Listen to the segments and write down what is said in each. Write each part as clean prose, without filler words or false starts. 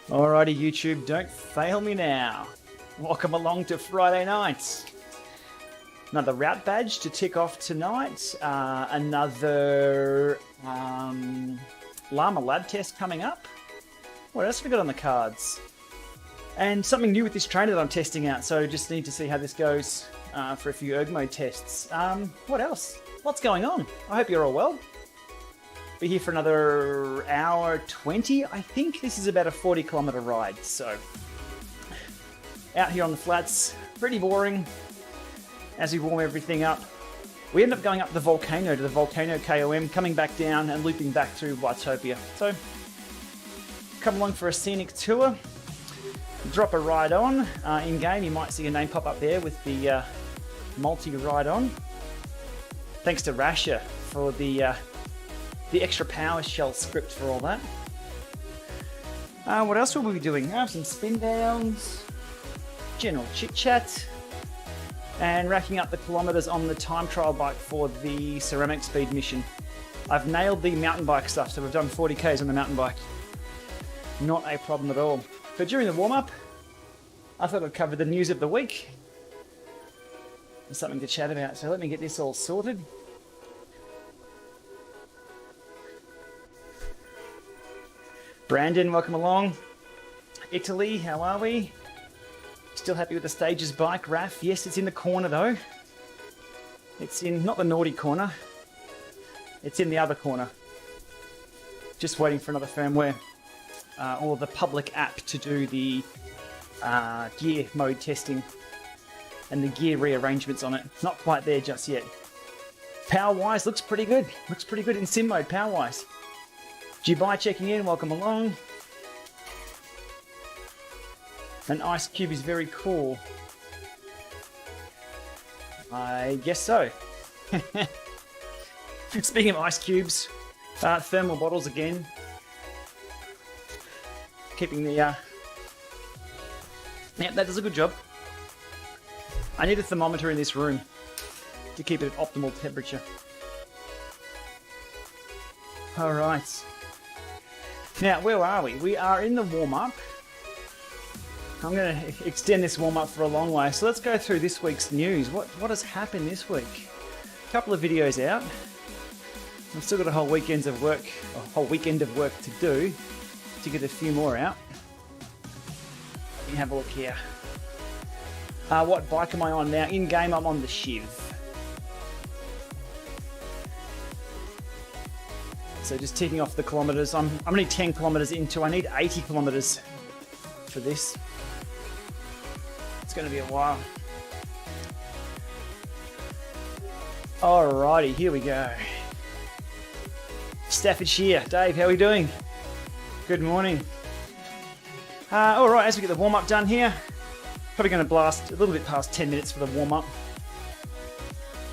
Alrighty, YouTube, don't fail me now. Welcome along to Friday night. Another route badge to tick off tonight. Another Lama Lab Test coming up. What else have we got on the cards? And something new with this trainer that I'm testing out, so just need to see how this goes for a few erg mode tests. What else? What's going on? I hope you're all well. Be here for another hour 20. I think this is about a 40-kilometer ride, so out here on the flats, pretty boring as we warm everything up. We end up going up the volcano to the volcano KOM, coming back down and looping back through Watopia. So come along for a scenic tour. Drop a ride on. In game, you might see a name pop up there with the multi-ride on. Thanks to Rasha for the extra PowerShell script for all that. What else will we be doing? Some spin downs, general chit chat, and racking up the kilometers on the time trial bike for the ceramic speed mission. I've nailed the mountain bike stuff, so we've done 40 Ks on the mountain bike. Not a problem at all. But during the warm-up, I thought I'd cover the news of the week. There's something to chat about, so let me get this all sorted. Brandon, welcome along. Italy, how are we? Still happy with the Stages bike, Raf? Yes, it's in the corner though. It's in, not the naughty corner, it's in the other corner. Just waiting for another firmware or the public app to do the gear mode testing and the gear rearrangements on it. Not quite there just yet. Power-wise, looks pretty good. Looks pretty good in sim mode, power-wise. Dubai checking in, welcome along. An ice cube is very cool. I guess so. Speaking of ice cubes, thermal bottles again. Keeping the... yeah, that does a good job. I need a thermometer in this room to keep it at optimal temperature. Alright. Now, where are we? We are in the warm-up. I'm going to extend this warm-up for a long way. So let's go through this week's news. What has happened this week? A couple of videos out. I've still got a whole weekend of work to do to get a few more out. Let me have a look here. What bike am I on now? In game, I'm on the Shiv. So just ticking off the kilometers. I'm only 10 kilometers into. I need 80 kilometers for this. It's going to be a while. Alrighty, here we go. Staffordshire. Dave, how are we doing? Good morning. Alright, as we get the warm-up done here, probably going to blast a little bit past 10 minutes for the warm-up.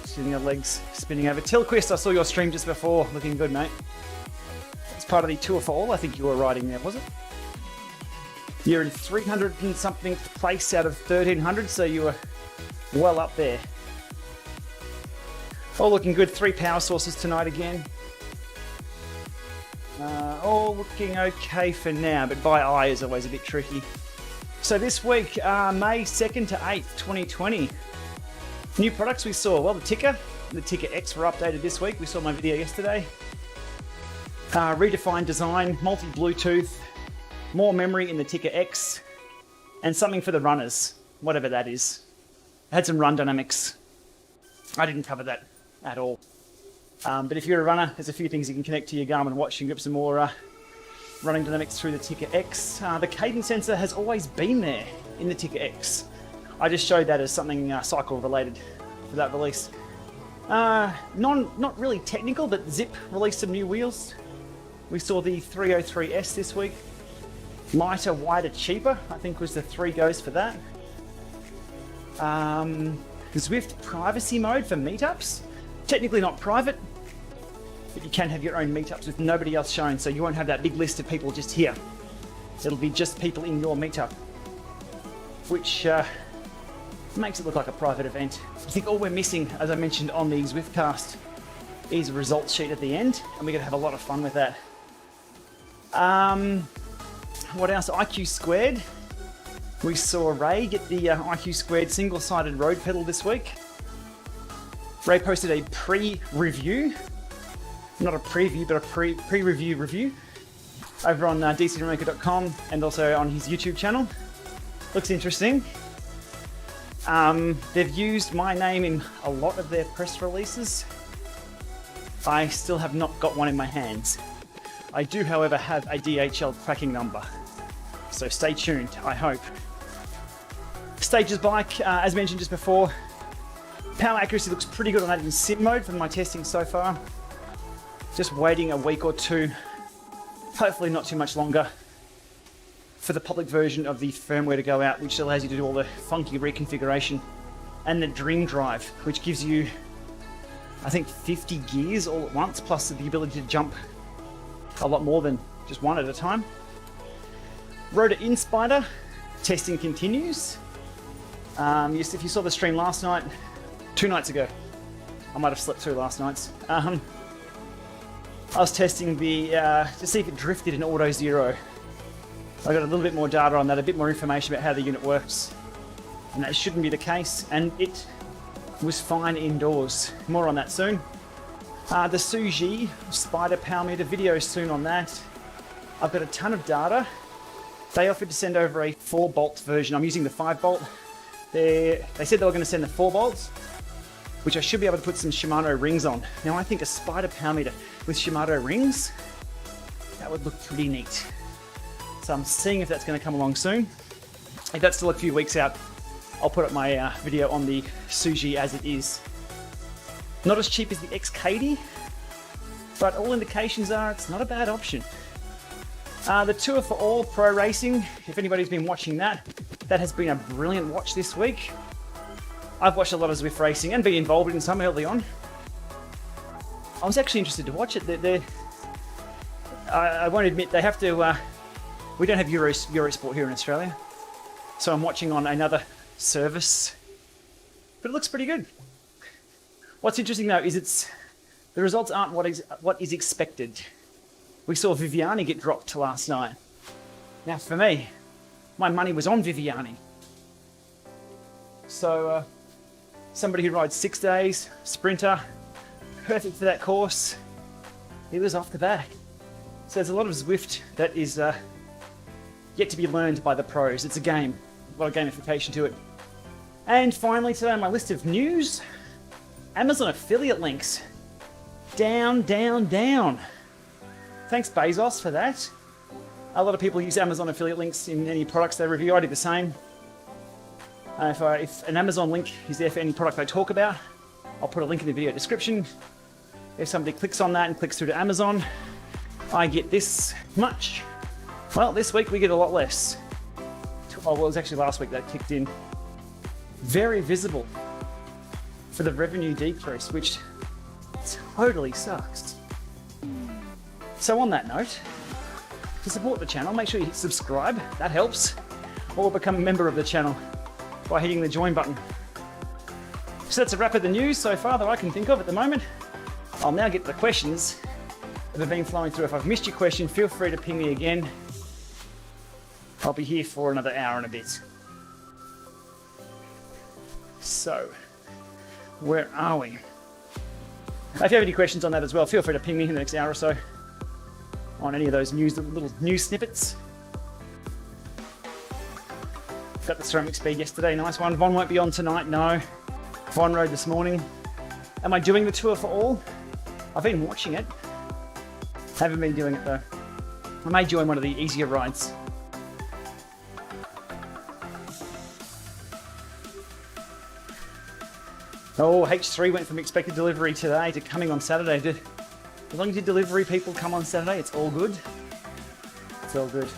Sitting our legs spinning over. Tilquist, I saw your stream just before. Looking good, mate. It's part of the Tour for All. I think you were riding there, was it? You're in 300 and something place out of 1300, so you were well up there. All looking good. 3 power sources tonight again. All looking okay for now, but by eye is always a bit tricky. So this week, May 2nd to 8th, 2020. New products we saw. Well, the Tcr X were updated this week. We saw my video yesterday. Redefined design, multi-Bluetooth, more memory in the Tcr X, and something for the runners, whatever that is. It had some run dynamics. I didn't cover that at all. But if you're a runner, there's a few things you can connect to your Garmin watch and get some more running dynamics through the Tcr X. The cadence sensor has always been there in the Tcr X. I just showed that as something cycle related for that release. Not really technical, but Zip released some new wheels. We saw the 303S this week. Lighter, wider, cheaper, I think was the 3 goes for that. Zwift privacy mode for meetups. Technically not private, but you can have your own meetups with nobody else shown, so you won't have that big list of people just here. It'll be just people in your meetup, which makes it look like a private event. I think all we're missing, as I mentioned on the Zwiftcast, is a results sheet at the end, and we're going to have a lot of fun with that. What else? IQ Squared. We saw Ray get the IQ Squared single-sided road pedal this week. Ray posted a pre-review, not a preview, but a pre-review review over on dcremaker.com and also on his YouTube channel. Looks interesting. They've used my name in a lot of their press releases. I still have not got one in my hands. I do, however, have a DHL tracking number. So stay tuned, I hope. Stages bike, as mentioned just before, power accuracy looks pretty good on that in sim mode from my testing so far. Just waiting a week or two, hopefully not too much longer, for the public version of the firmware to go out, which allows you to do all the funky reconfiguration, and the Dream Drive, which gives you, I think, 50 gears all at once, plus the ability to jump a lot more than just one at a time. Rotor InSpider testing continues. Yes, if you saw the stream last night, 2 nights ago, I might have slept through last night's. I was testing the to see if it drifted in Auto Zero. I got a little bit more data on that, a bit more information about how the unit works, and that shouldn't be the case. And it was fine indoors. More on that soon. The Suji Spider Power Meter video soon on that. I've got a ton of data. They offered to send over a 4-bolt version. I'm using the 5-bolt. They said they were going to send the 4 bolts, which I should be able to put some Shimano rings on. Now I think a Spider Power Meter with Shimano rings, that would look pretty neat. So I'm seeing if that's going to come along soon. If that's still a few weeks out, I'll put up my video on the Suji as it is. Not as cheap as the XKD, but all indications are it's not a bad option. The Tour for All Pro Racing, if anybody's been watching that, that has been a brilliant watch this week. I've watched a lot of Zwift racing and been involved in some early on. I was actually interested to watch it. I won't admit, they have to... we don't have Eurosport here in Australia, so I'm watching on another service, but it looks pretty good. What's interesting though is the results aren't what is expected. We saw Viviani get dropped last night. Now for me, my money was on Viviani. So somebody who rides 6 days, sprinter, perfect for that course, he was off the back. So there's a lot of Zwift that is yet to be learned by the pros. It's a game, a lot of gamification to it. And finally today on my list of news, Amazon affiliate links. Down, down, down. Thanks Bezos for that. A lot of people use Amazon affiliate links in any products they review. I do the same. If an Amazon link is there for any product I talk about, I'll put a link in the video description. If somebody clicks on that and clicks through to Amazon, I get this much. Well, this week we get a lot less. Oh, well, it was actually last week that kicked in. Very visible for the revenue decrease, which totally sucks. So on that note, to support the channel, make sure you hit subscribe, that helps, or become a member of the channel by hitting the join button. So that's a wrap of the news so far that I can think of at the moment. I'll now get to the questions that have been flowing through. If I've missed your question, feel free to ping me again. I'll be here for another hour and a bit. So, where are we? If you have any questions on that as well, feel free to ping me in the next hour or so on any of those little news snippets. Got the ceramic speed yesterday, nice one. Von won't be on tonight, no. Von rode this morning. Am I doing the Tour for All? I've been watching it. Haven't been doing it though. I may join one of the easier rides. Oh, H3 went from expected delivery today to coming on Saturday. As long as your delivery people come on Saturday, it's all good. It's all good.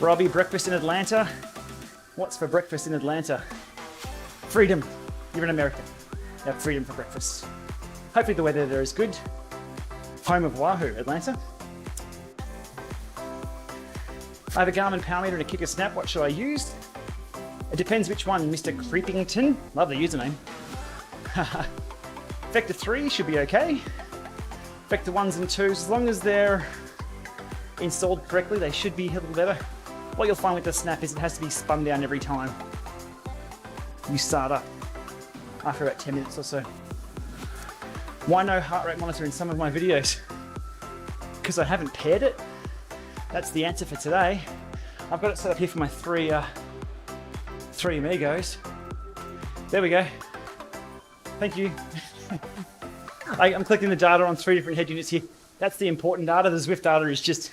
Robbie, breakfast in Atlanta. What's for breakfast in Atlanta? Freedom. You're in America. You have freedom for breakfast. Hopefully the weather there is good. Home of Wahoo, Atlanta. I have a Garmin Power Meter and a Kicker Snap. What should I use? It depends which one, Mr. Creepington. Love the username. Vector 3 should be okay. Vector 1s and 2s, as long as they're installed correctly, they should be a little better. What you'll find with the Snap is it has to be spun down every time you start up, after about 10 minutes or so. Why no heart rate monitor in some of my videos? Because I haven't paired it. That's the answer for today. I've got it set up here for my three amigos. There we go. Thank you. I'm collecting the data on 3 different head units here. That's the important data. The Zwift data is just,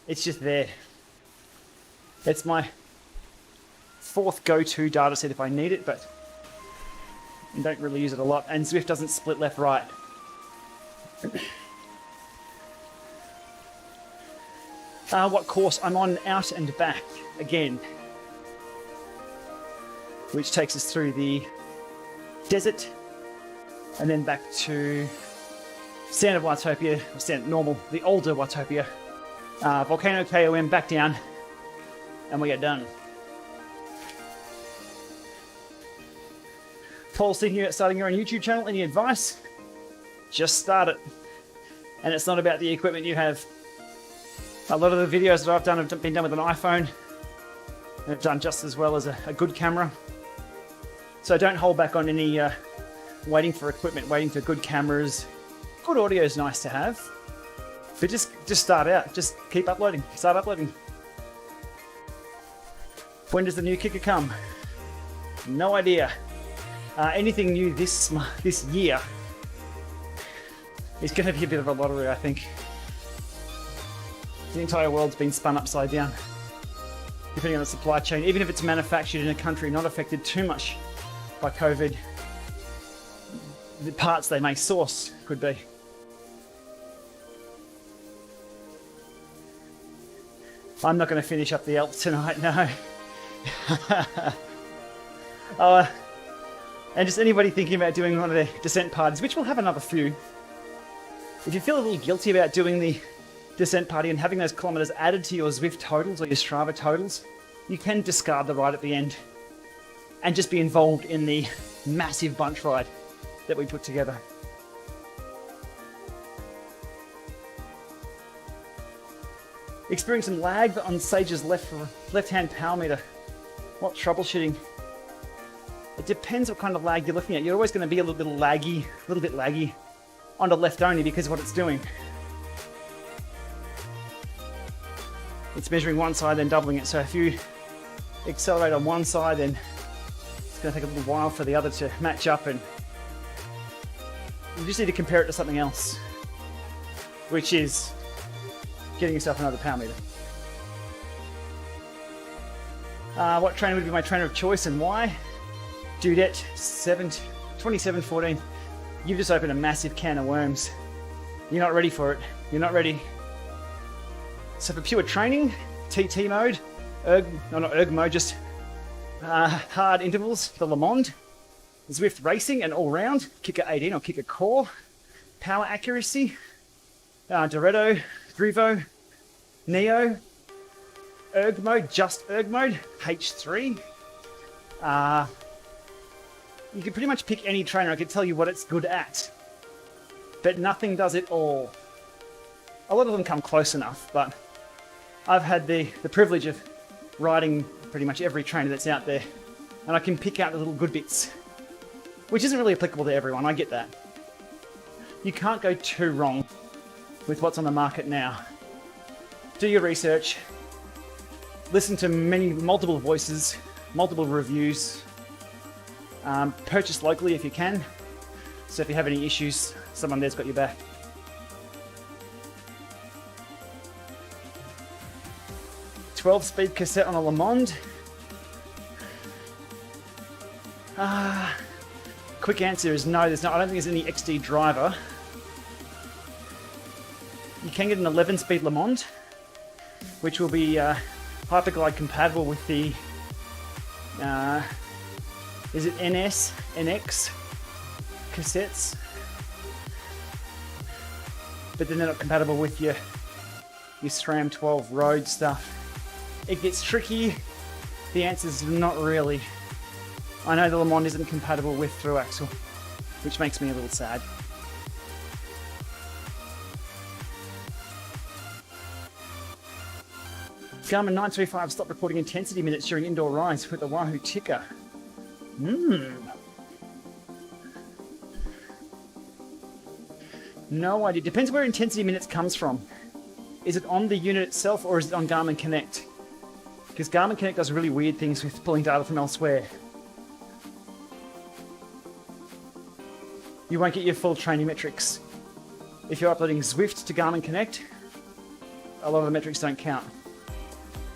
it's just there. It's my 4th go-to data set if I need it, but I don't really use it a lot. And Zwift doesn't split left-right. What course? I'm on Out and Back again, which takes us through the desert and then back to Standard Watopia, or Standard Normal, the older Watopia, Volcano KOM, back down, and we are done. Paul's thinking about starting your own YouTube channel. Any advice? Just start it. And it's not about the equipment you have. A lot of the videos that I've done have been done with an iPhone. They've done just as well as a good camera. So don't hold back on any waiting for equipment, waiting for good cameras. Good audio is nice to have. But just start out. Just keep uploading. Start uploading. When does the new kicker come? No idea. Anything new this year is going to be a bit of a lottery, I think. The entire world's been spun upside down, depending on the supply chain. Even if it's manufactured in a country not affected too much by COVID, the parts they may source could be. I'm not going to finish up the Alps tonight, no. And just anybody thinking about doing one of their descent parties, which we'll have another few. If you feel a little guilty about doing the descent party and having those kilometers added to your Zwift totals or your Strava totals, you can discard the ride at the end and just be involved in the massive bunch ride that we put together. Experiencing lag on Sage's left-hand power meter. What troubleshooting? It depends what kind of lag you're looking at. You're always going to be a little bit laggy on the left only because of what it's doing. It's measuring one side then doubling it. So if you accelerate on one side, then it's going to take a little while for the other to match up, and you just need to compare it to something else, which is getting yourself another power meter. What trainer would be my trainer of choice and why? Dudette 2714. You've just opened a massive can of worms. You're not ready for it. You're not ready. So for pure training, TT mode, not erg mode, just hard intervals, the Le Monde, Zwift racing and all round, kicker 18 or kicker core, power accuracy, Doretto, Grivo, Neo, erg mode, just erg mode, H3. You can pretty much pick any trainer. I can tell you what it's good at, but nothing does it all. A lot of them come close enough, but I've had the privilege of riding pretty much every trainer that's out there, and I can pick out the little good bits, which isn't really applicable to everyone. I get that. You can't go too wrong with what's on the market now. Do your research, listen to multiple voices, multiple reviews, purchase locally if you can, so if you have any issues, someone there's got your back. "12-speed cassette on a Le Monde." Quick answer is no, there's not. I don't think there's any XD driver. You can get an 11-speed Le Monde, which will be Hyperglide compatible with the is it NS, NX cassettes? But then they're not compatible with your SRAM 12 road stuff. It gets tricky. The answer is not really. I know the Le Monde isn't compatible with through axle, which makes me a little sad. Garmin 935 stopped recording intensity minutes during indoor rides with the Wahoo Tcr. No idea. Depends where intensity minutes comes from. Is it on the unit itself or is it on Garmin Connect? Because Garmin Connect does really weird things with pulling data from elsewhere. You won't get your full training metrics. If you're uploading Zwift to Garmin Connect, a lot of the metrics don't count.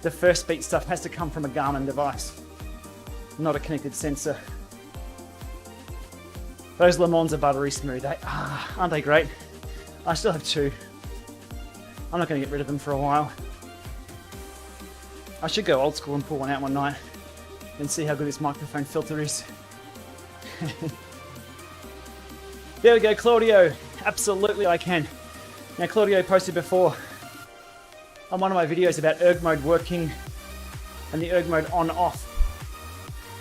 The first beat stuff has to come from a Garmin device, not a connected sensor. Those Le Mans are buttery smooth. Aren't they great? I still have 2. I'm not going to get rid of them for a while. I should go old school and pull one out one night and see how good this microphone filter is. There we go, Claudio. Absolutely I can. Now Claudio posted before on one of my videos about erg mode working and the erg mode on off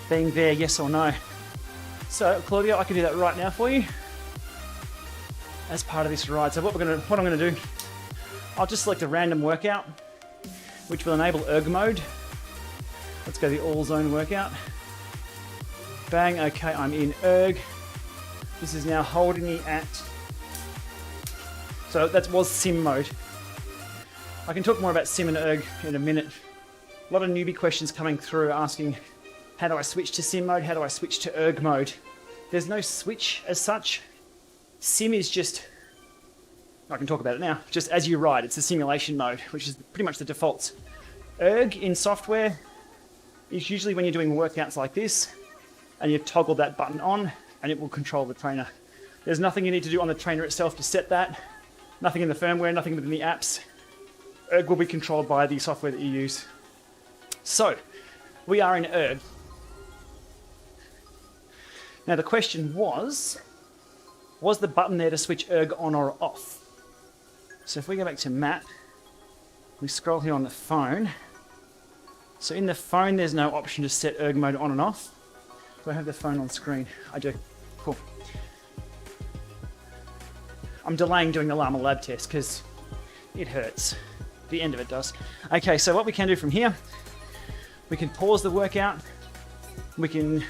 being there, yes or no. So Claudio, I can do that right now for you as part of this ride. So what I'm gonna do, I'll just select a random workout which will enable erg mode. Let's go to the all zone workout. Bang, okay, I'm in erg. This is now holding me at, so that was sim mode. I can talk more about sim and erg in a minute. A lot of newbie questions coming through asking, how do I switch to sim mode? How do I switch to erg mode? There's no switch as such. Sim is just, I can talk about it now, just as you ride. It's a simulation mode, which is pretty much the default. Erg in software is usually when you're doing workouts like this and you toggle that button on and it will control the trainer. There's nothing you need to do on the trainer itself to set that. Nothing in the firmware, nothing within the apps. Erg will be controlled by the software that you use. So, we are in erg. Now the question was the button there to switch erg on or off? So if we go back to map, we scroll here on the phone. So in the phone there's no option to set erg mode on and off. Do I have the phone on screen? I do. Cool. I'm delaying doing the Lama Lab Test because it hurts. The end of it does. Okay, so what we can do from here, we can pause the workout. We can,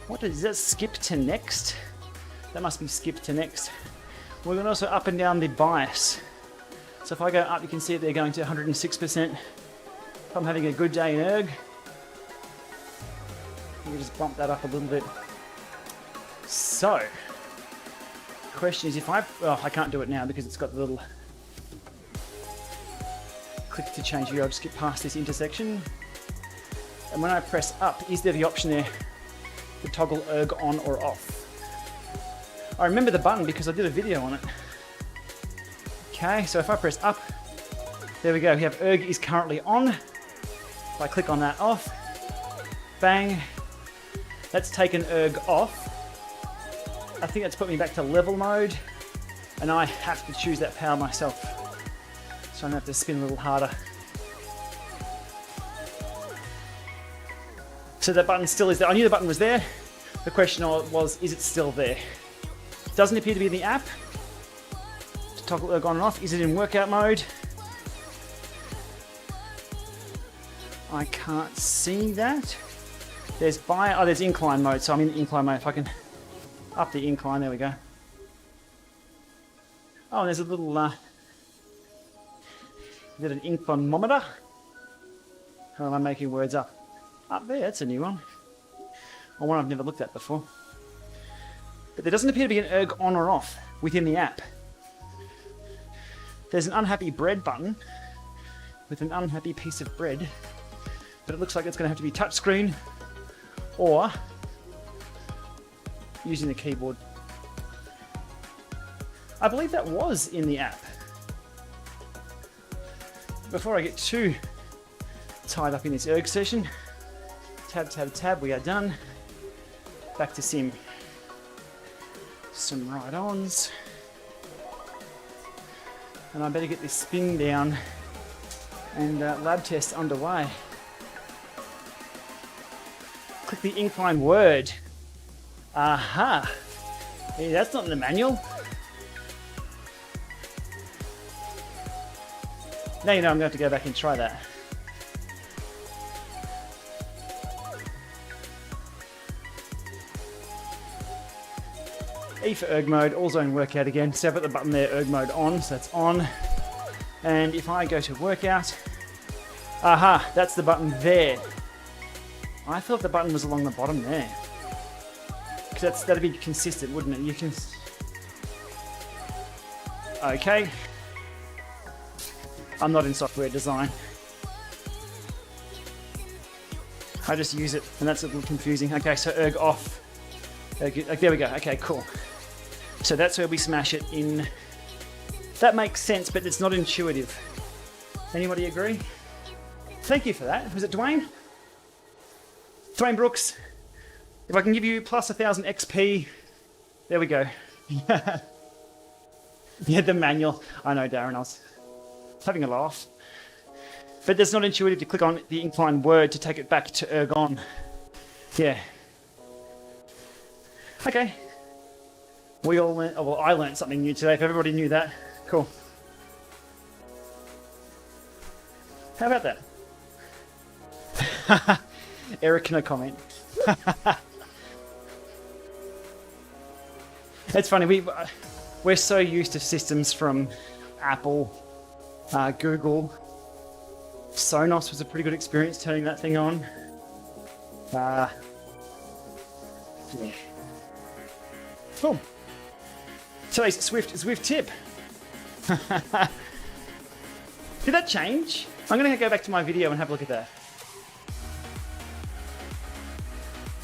what is that, skip to next? That must be skip to next. We're going to also up and down the bias. So if I go up, you can see they're going to 106%. If I'm having a good day in erg, we just bump that up a little bit. So, the question is if I can't do it now because it's got the little click to change view. I'll just get past this intersection. And when I press up, is there the option there to toggle erg on or off? I remember the button because I did a video on it. Okay, so if I press up, there we go. We have erg is currently on. If I click on that off, bang, that's taken erg off. I think that's put me back to level mode, and I have to choose that power myself. So I'm going to have to spin a little harder. So that button still is there. I knew the button was there. The question was, is it still there? It doesn't appear to be in the app. To toggle erg on and off. Is it in workout mode? I can't see that. There's there's incline mode, so I'm in incline mode. If I can up the incline, there we go. Oh, and there's a little, is it an inclinometer? Or am I making words up? Up there, that's a new one. Or one I've never looked at before. But there doesn't appear to be an erg on or off within the app. There's an unhappy bread button with an unhappy piece of bread, but it looks like it's going to have to be touchscreen or using the keyboard. I believe that was in the app. Before I get too tied up in this erg session, tab, tab, tab, we are done. Back to sim. Some ride-ons. And I better get this spin down and lab test underway. Click the incline word. Aha! Hey, that's not in the manual. Now you know I'm going to have to go back and try that. E for erg mode, all zone workout again. So I've got the button there, erg mode on, so that's on. And if I go to workout, aha, that's the button there. I thought the button was along the bottom there. Because that'd be consistent, wouldn't it? You can... Okay. I'm not in software design. I just use it, and that's a little confusing. Okay, so erg off. There we go. Okay, cool. So that's where we smash it in. That makes sense, but it's not intuitive. Anybody agree? Thank you for that. Was it Dwayne? Dwayne Brooks. If I can give you plus 1,000 XP, there we go. Yeah, the manual. I know, Darren, I was having a laugh. But it's not intuitive to click on the incline word to take it back to erg on. Yeah. Okay. We all learned, oh, well, I learned something new today. If everybody knew that, cool. How about that? Eric, no comment. It's funny, we're so used to systems from Apple, Google. Sonos was a pretty good experience turning that thing on. Yeah. Cool. Today's Zwift tip. Did that change? I'm going to go back to my video and have a look at that.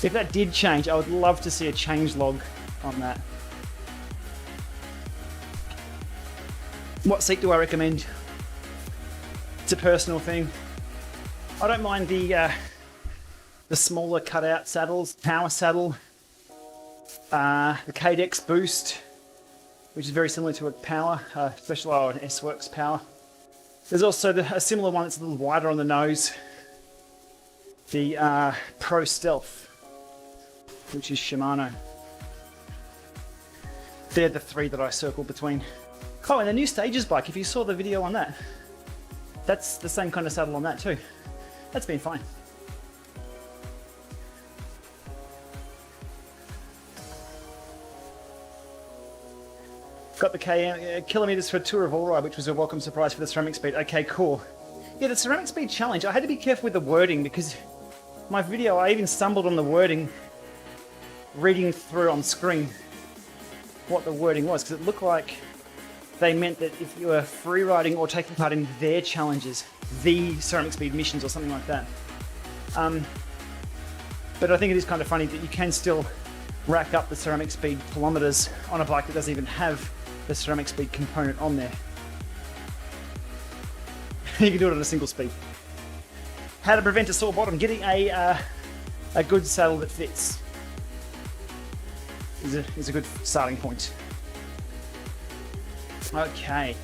If that did change, I would love to see a change log on that. What seat do I recommend? It's a personal thing. I don't mind the smaller cutout saddles, power saddle, the KDEX Boost, which is very similar to a power, Special S-Works power. There's also a similar one that's a little wider on the nose, the Pro Stealth, which is Shimano. They're the three that I circle between. Oh, and the new Stages bike, if you saw the video on that, that's the same kind of saddle on that too. That's been fine. Got the kilometers for Tour of All Ride, which was a welcome surprise for the ceramic speed. Okay, cool. Yeah, the ceramic speed challenge, I had to be careful with the wording because my video, I even stumbled on the wording reading through on screen what the wording was, because it looked like they meant that if you were free riding or taking part in their challenges, the ceramic speed missions or something like that. But I think it is kind of funny that you can still rack up the ceramic speed kilometers on a bike that doesn't even have the ceramic speed component on there. You can do it on a single speed. How to prevent a sore bottom. Getting a good saddle that fits is a good starting point. Okay.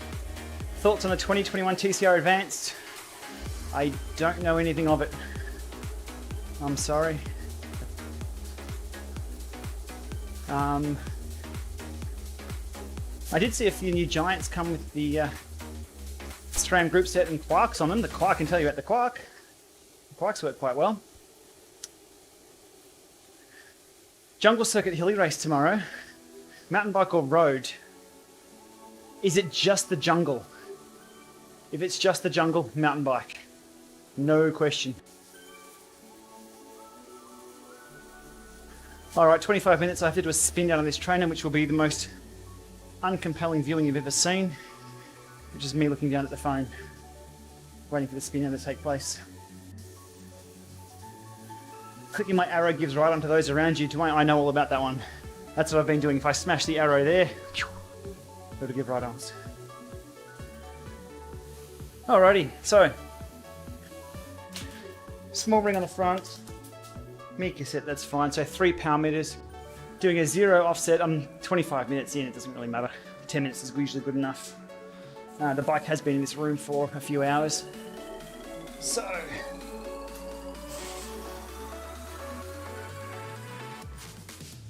Thoughts on the 2021 Tcr Advanced? I don't know anything of it. I'm sorry. I did see a few new giants come with the SRAM group set and Quarks on them. The Quark, I can tell you about the Quark. The Quarks work quite well. Jungle Circuit Hilly Race tomorrow. Mountain bike or road? Is it just the jungle? If it's just the jungle, mountain bike. No question. Alright, 25 minutes. I have to do a spin down on this trainer, which will be the most uncompelling viewing you've ever seen. Which is me looking down at the phone, waiting for the spin down to take place. Clicking my arrow gives right onto those around you. I know all about that one. That's what I've been doing. If I smash the arrow there, it'll give right ons. Alrighty, so small ring on the front, me cassette, that's fine. So 3 power meters. Doing a 0 offset. I'm 25 minutes in, it doesn't really matter. 10 minutes is usually good enough. The bike has been in this room for a few hours. So,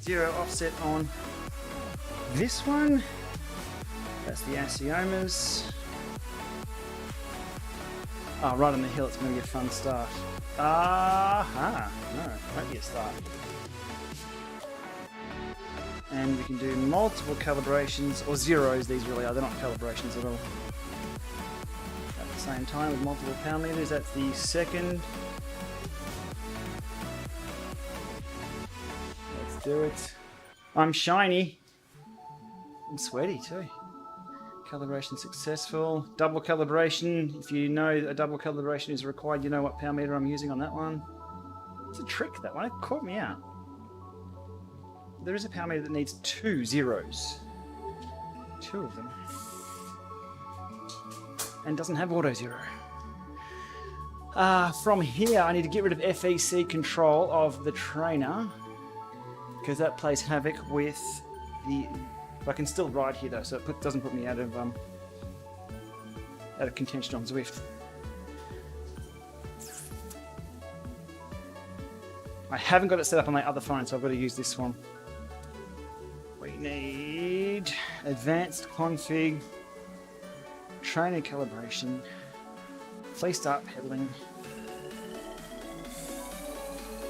zero offset on this one. That's the Asiomas. Oh, right on the hill, it's going to be a fun start. Aha! No, it won't be a start. And we can do multiple calibrations, or zeros these really are, they're not calibrations at all. At the same time with multiple pound meters, that's the second. Let's do it. I'm shiny. I'm sweaty too. Calibration successful. Double calibration. If you know a double calibration is required, you know what pound meter I'm using on that one. It's a trick, that one. It caught me out. There is a pound meter that needs 2 zeros. 2 of them. And doesn't have auto zero. From here, I need to get rid of FEC control of the trainer, because that plays havoc with the... I can still ride here though, so it doesn't put me out of contention on Zwift. I haven't got it set up on my other phone, so I've got to use this one. We need advanced config, trainer calibration. Please start pedaling.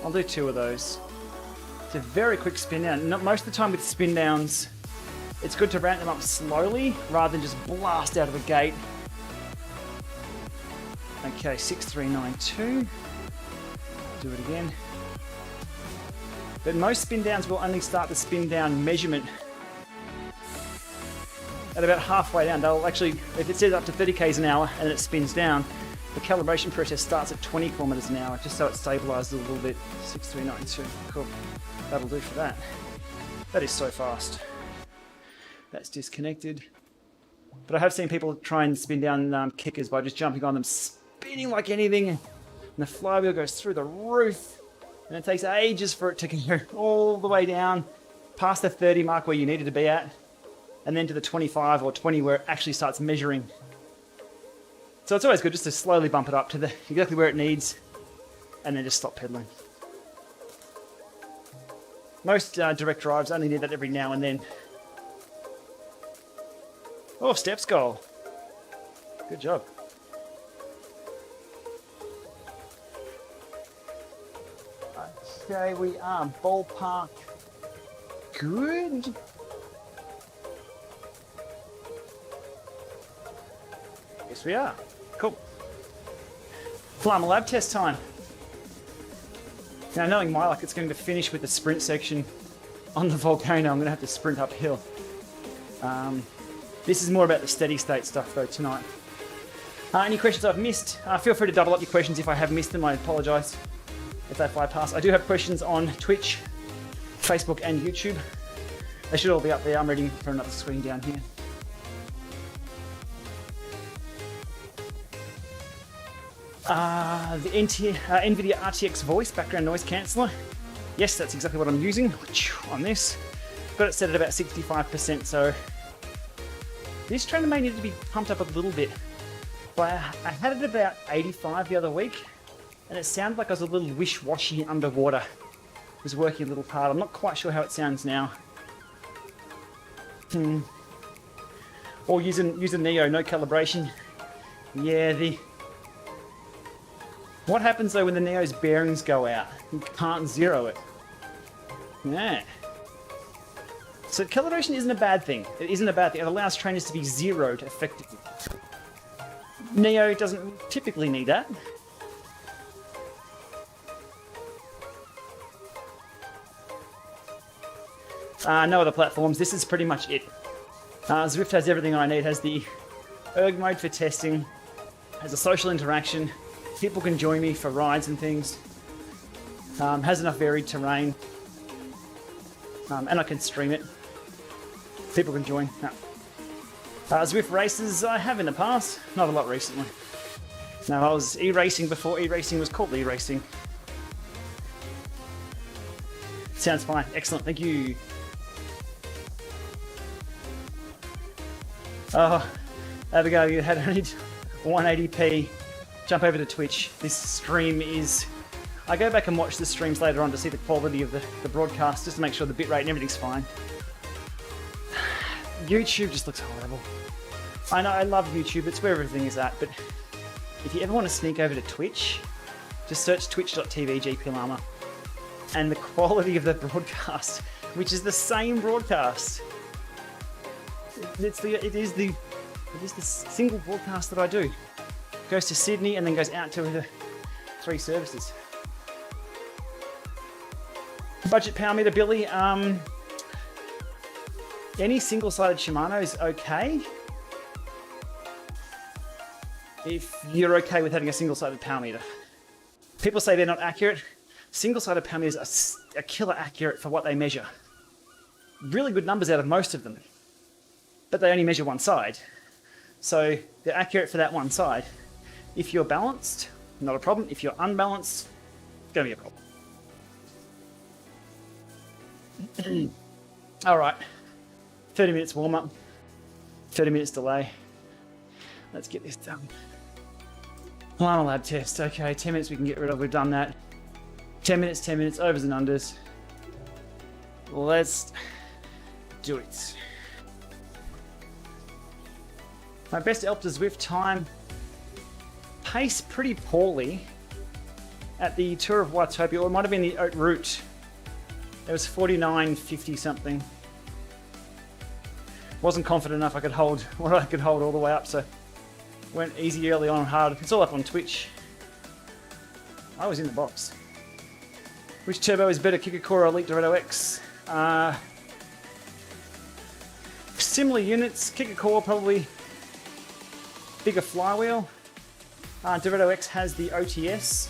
I'll do 2 of those. It's a very quick spin down. Most of the time with spin downs, it's good to ramp them up slowly rather than just blast out of the gate. Okay, 6392. Do it again. But most spin downs will only start the spin down measurement at about halfway down. They'll actually, if it says up to 30 k's an hour and it spins down, the calibration process starts at 20 kilometers an hour, just so it stabilizes a little bit. 6392. Cool. That'll do for that. That is so fast. That's disconnected. But I have seen people try and spin down kickers by just jumping on them, spinning like anything, and the flywheel goes through the roof, and it takes ages for it to go all the way down, past the 30 mark where you needed to be at, and then to the 25 or 20 where it actually starts measuring. So it's always good just to slowly bump it up to exactly where it needs, and then just stop pedaling. Most direct drives only need that every now and then. Oh, steps goal. Good job. Okay, we are ballpark good. Yes, we are. Cool. Lama Lab Test time. Now, knowing my luck, it's going to finish with the sprint section on the volcano. I'm going to have to sprint uphill. This is more about the steady state stuff though tonight. Any questions I've missed? Feel free to double up your questions if I have missed them. I apologise if they fly past. I do have questions on Twitch, Facebook and YouTube. They should all be up there. I'm ready for another screen down here. The NVIDIA RTX voice background noise canceller. Yes, that's exactly what I'm using on this. Got it set at about 65%, so this trainer may need to be pumped up a little bit. But I had it about 85 the other week, and it sounded like I was a little wish-washy underwater. It was working a little hard. I'm not quite sure how it sounds now. Or use a Neo, no calibration. Yeah, what happens though when the Neo's bearings go out? You can't zero it. Yeah. So calibration isn't a bad thing. It isn't a bad thing. It allows trainers to be zeroed effectively. Neo doesn't typically need that. No other platforms. This is pretty much it. Zwift has everything I need. It has the erg mode for testing, has a social interaction. People can join me for rides and things. Has enough varied terrain. And I can stream it. People can join. Zwift races I have in the past, not a lot recently. No, I was e-racing before e-racing was called e-racing. Sounds fine. Excellent. Thank you. Oh, Abigail, you had only 180p. Jump over to Twitch. This stream is... I go back and watch the streams later on to see the quality of the broadcast, just to make sure the bitrate and everything's fine. YouTube just looks horrible. I know, I love YouTube, it's where everything is at, but if you ever want to sneak over to Twitch, just search twitch.tv Gplama, and the quality of the broadcast, which is the same broadcast. It is the single broadcast that I do. Goes to Sydney and then goes out to the 3 services. Budget power meter, Billy. Any single-sided Shimano is okay. If you're okay with having a single-sided power meter. People say they're not accurate. Single-sided power meters are killer accurate for what they measure. Really good numbers out of most of them. But they only measure one side. So they're accurate for that one side. If you're balanced, not a problem. If you're unbalanced, it's going to be a problem. All right. 30 minutes warm-up. 30 minutes delay. Let's get this done. Lama Lab Test. Okay, 10 minutes we can get rid of. We've done that. 10 minutes, overs and unders. Let's do it. My best Elp to Zwift time. Pace pretty poorly at the Tour of Watopia, or it might have been the Haute Route. It was 49.50 something. Wasn't confident enough I could hold what I could hold all the way up, so went easy early on, hard. It's all up on Twitch. I was in the box. Which turbo is better, Kikakura or Elite Dorado X? Similar units. Kikakura probably bigger flywheel. Dorado X has the OTS,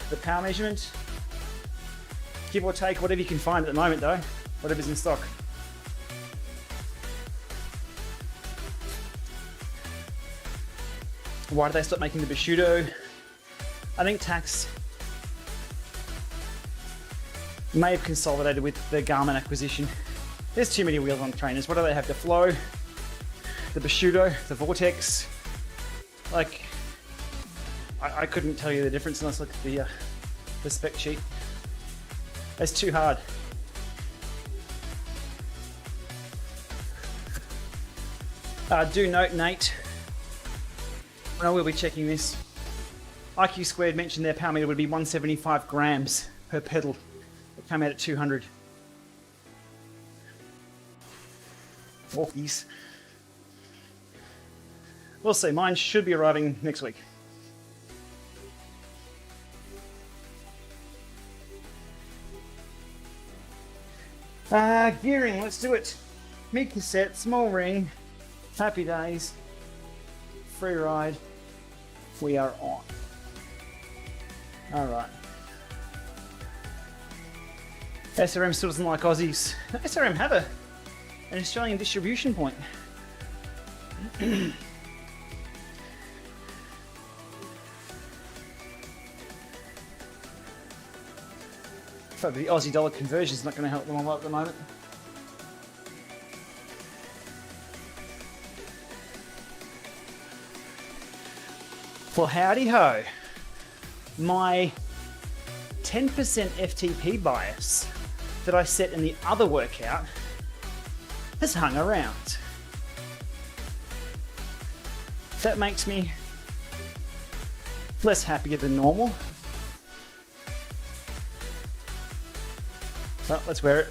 the power measurement. Give or take whatever you can find at the moment though, whatever's in stock. Why did they stop making the Bushido? I think Tax may have consolidated with the Garmin acquisition. There's too many wheels on trainers. What do they have? The Flow, the Bushido, the Vortex. Like, I couldn't tell you the difference unless I look at the spec sheet. It's too hard. Do note, Nate, I will be checking this. IQ Squared mentioned their power meter would be 175 grams per pedal. It came out at 200. Walkies. We'll see. Mine should be arriving next week. Gearing, let's do it. Mid cassette, small ring, happy days, free ride. We are on. All right. SRM still doesn't like Aussies. SRM have an Australian distribution point. But the Aussie dollar conversion is not going to help them a lot at the moment. Well, howdy ho. My 10% FTP bias that I set in the other workout has hung around. That makes me less happier than normal. Well, let's wear it.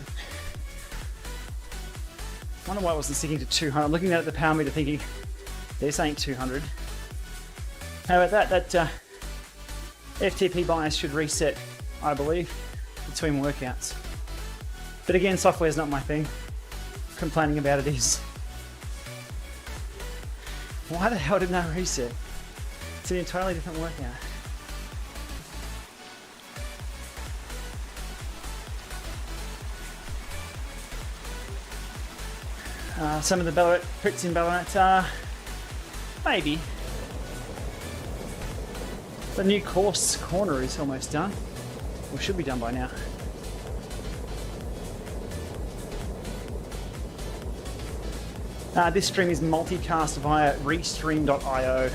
I wonder why I wasn't sticking to 200. I'm looking at the power meter thinking, this ain't 200. How about that? That FTP bias should reset, I believe, between workouts. But again, software's not my thing. Complaining about it is. Why the hell didn't I reset? It's an entirely different workout. Some of the Ballarat crits in Ballarat, maybe. The new course corner is almost done, or should be done by now. This stream is multicast via restream.io.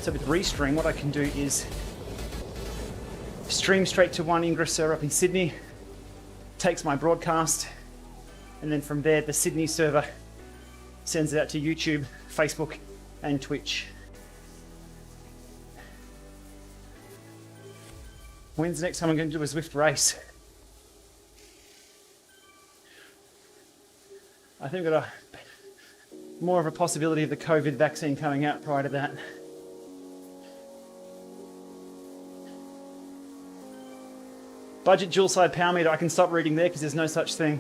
So with Restream, what I can do is stream straight to one Ingress server up in Sydney, takes my broadcast, and then from there, the Sydney server sends it out to YouTube, Facebook, and Twitch. When's the next time I'm going to do a Zwift race? I think we've got more of a possibility of the COVID vaccine coming out prior to that. Budget dual side power meter. I can stop reading there because there's no such thing.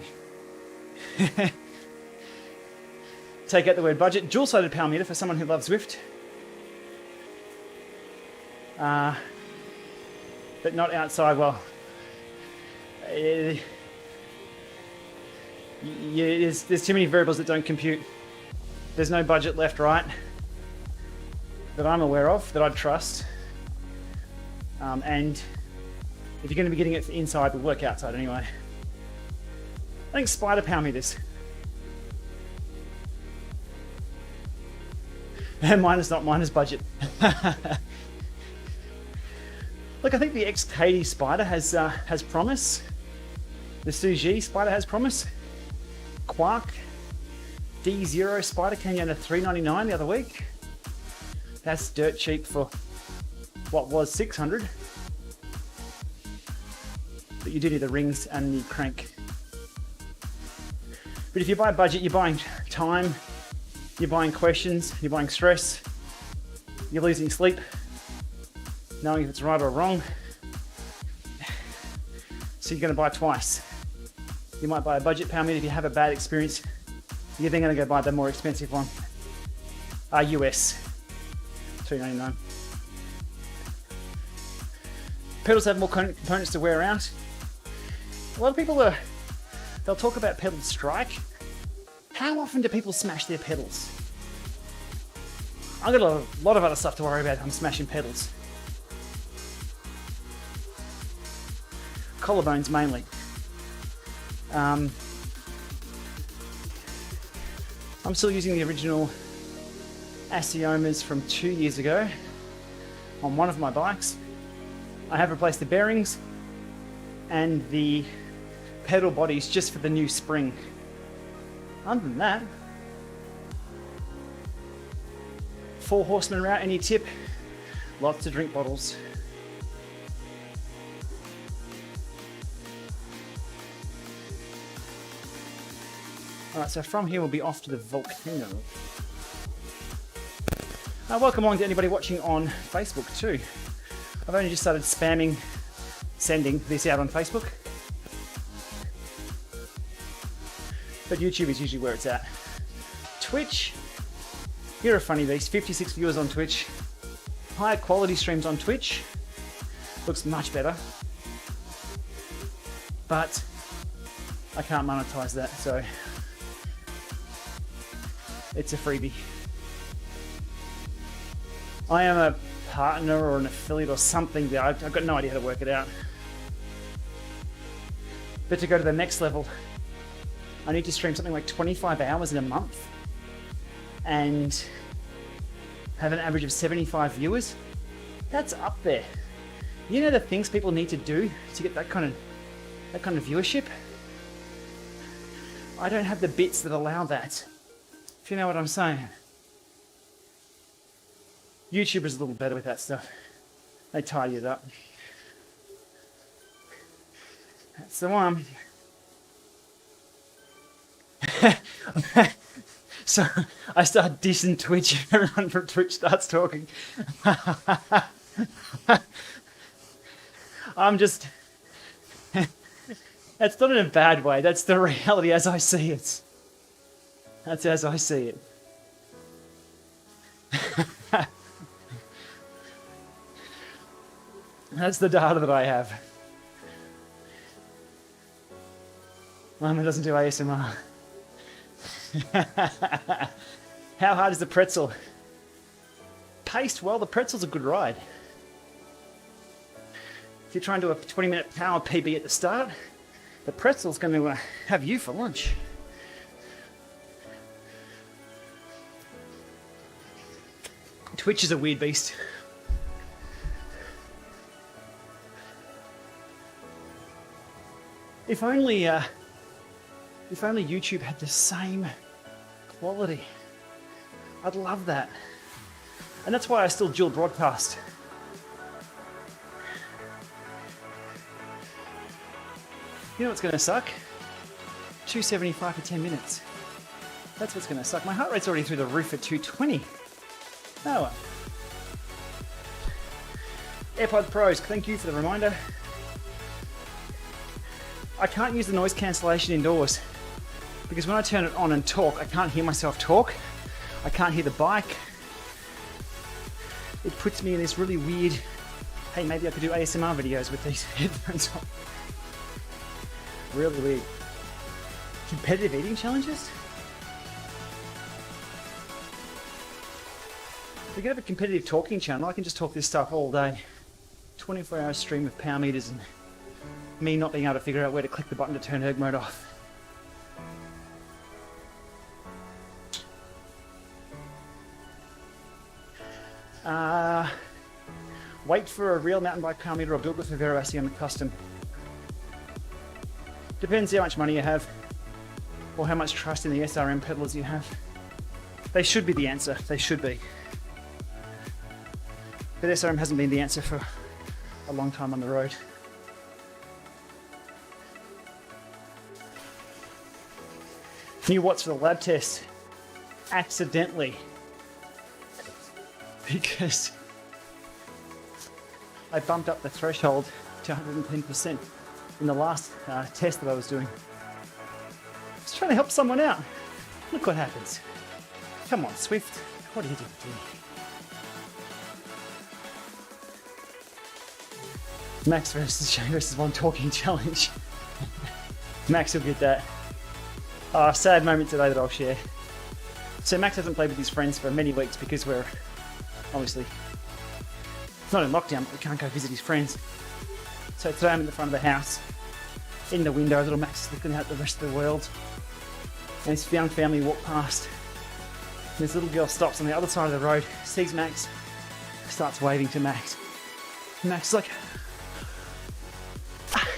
Take out the word budget. Dual sided power meter for someone who loves Zwift. But not outside. Well, there's too many variables that don't compute. There's no budget left, right, that I'm aware of, that I'd trust. And if you're going to be getting it inside, we'll work outside anyway. I think spider power meters. And mine is budget. Look, I think the XKD Spider has promise. The Suji Spider has promise. Quark D0 Spider came down to $399 the other week. That's dirt cheap for what was $600. But you do need the rings and the crank. But if you buy budget, you're buying time, you're buying questions, you're buying stress, you're losing sleep, knowing if it's right or wrong. So you're going to buy twice. You might buy a budget power meter if you have a bad experience. You're then going to go buy the more expensive one. US, $399. Pedals have more components to wear out. A lot of people they'll talk about pedal strike. How often do people smash their pedals? I've got a lot of other stuff to worry about if I'm smashing pedals. Collarbones mainly. I'm still using the original Asiomas from 2 years ago on one of my bikes. I have replaced the bearings and the pedal bodies just for the new spring. Other than that, 4 horsemen route, any tip? Lots of drink bottles. Alright, so from here we'll be off to the volcano. Welcome along to anybody watching on Facebook too. I've only just started sending this out on Facebook. But YouTube is usually where it's at. Twitch, you're a funny beast. 56 viewers on Twitch. Higher quality streams on Twitch. Looks much better. But I can't monetize that, so it's a freebie. I am a partner or an affiliate or something there. I've got no idea how to work it out. But to go to the next level, I need to stream something like 25 hours in a month and have an average of 75 viewers. That's up there. You know the things people need to do to get that kind of viewership? I don't have the bits that allow that, if you know what I'm saying. YouTube is a little better with that stuff. They tidy it up. That's the one. So I start dissing Twitch and everyone from Twitch starts talking. I'm just... That's not in a bad way. That's the reality as I see it. That's as I see it. That's the data that I have. Lama doesn't do ASMR. How hard is the pretzel? Paced well, the pretzel's a good ride. If you're trying to do a 20-minute power PB at the start, the pretzel's going to have you for lunch. Twitch is a weird beast. If only YouTube had the same quality. I'd love that. And that's why I still dual broadcast. You know what's going to suck? 275 for 10 minutes. That's what's going to suck. My heart rate's already through the roof at 220. Oh well. AirPod Pros, thank you for the reminder. I can't use the noise cancellation indoors because when I turn it on and talk, I can't hear myself talk. I can't hear the bike. It puts me in this really weird, hey, maybe I could do ASMR videos with these headphones on. Really weird. Competitive eating challenges? We could have a competitive talking channel. I can just talk this stuff all day. 24-hour stream of power meters and me not being able to figure out where to click the button to turn erg mode off. Wait for a real mountain bike power meter or build with a Vero ACM custom. Depends how much money you have or how much trust in the SRM pedals you have. They should be the answer. They should be. But SRM hasn't been the answer for a long time on the road. New watts for the lab test. Accidentally. Because I bumped up the threshold to 110% in the last test that I was doing. I was trying to help someone out. Look what happens. Come on, Zwift. What are you doing to me? Max versus Shane versus one talking challenge. Max will get that. Oh, sad moment today that I'll share. So Max hasn't played with his friends for many weeks because we're obviously not in lockdown, but we can't go visit his friends. So today I'm in the front of the house, in the window, little Max is looking out at the rest of the world. And his young family walk past. And this little girl stops on the other side of the road, sees Max, starts waving to Max. And Max is like,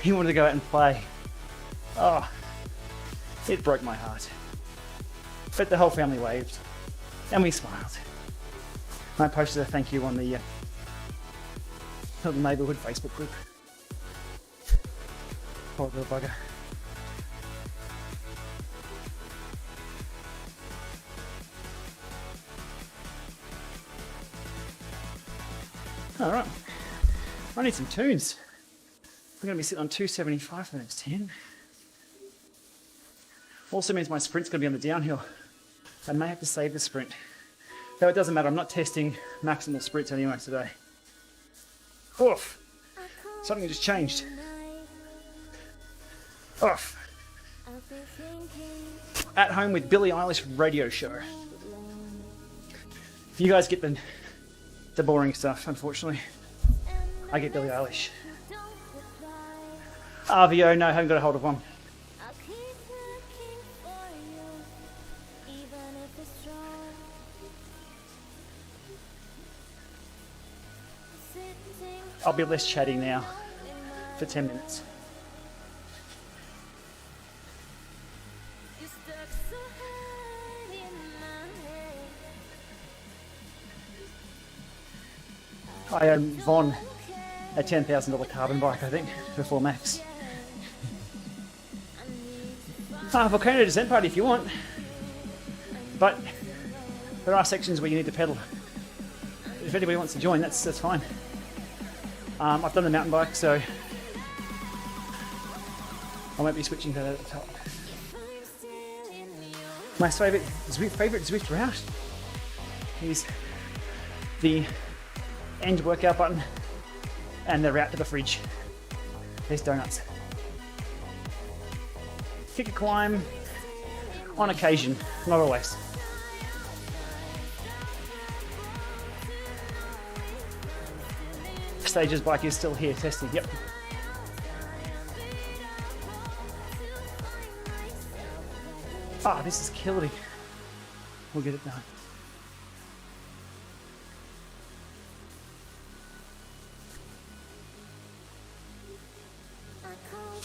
he wanted to go out and play. Oh, it broke my heart. But the whole family waved, and we smiled. I posted a thank you on the little neighbourhood Facebook group. Poor little bugger. Alright, I need some tunes. We're going to be sitting on 275 for the next 10. Also means my sprint's going to be on the downhill. I may have to save the sprint. Though it doesn't matter, I'm not testing maximal sprints anyway today. Oof! Something just changed. Oof! At home with Billie Eilish radio show. You guys get the boring stuff, unfortunately. I get Billie Eilish. RVO, no, haven't got a hold of one. I'll be less chatty now for 10 minutes. I owe Von a $10,000 carbon bike, I think, before Max. Volcano descent party if you want, but there are sections where you need to pedal. If anybody wants to join, that's fine. I've done the mountain bike, so I won't be switching to that at the top. My favourite Zwift route is the end workout button and the route to the fridge. There's donuts. Kick a climb on occasion, not always. Stage's bike is still here testing, yep. Ah, this is killing. We'll get it done.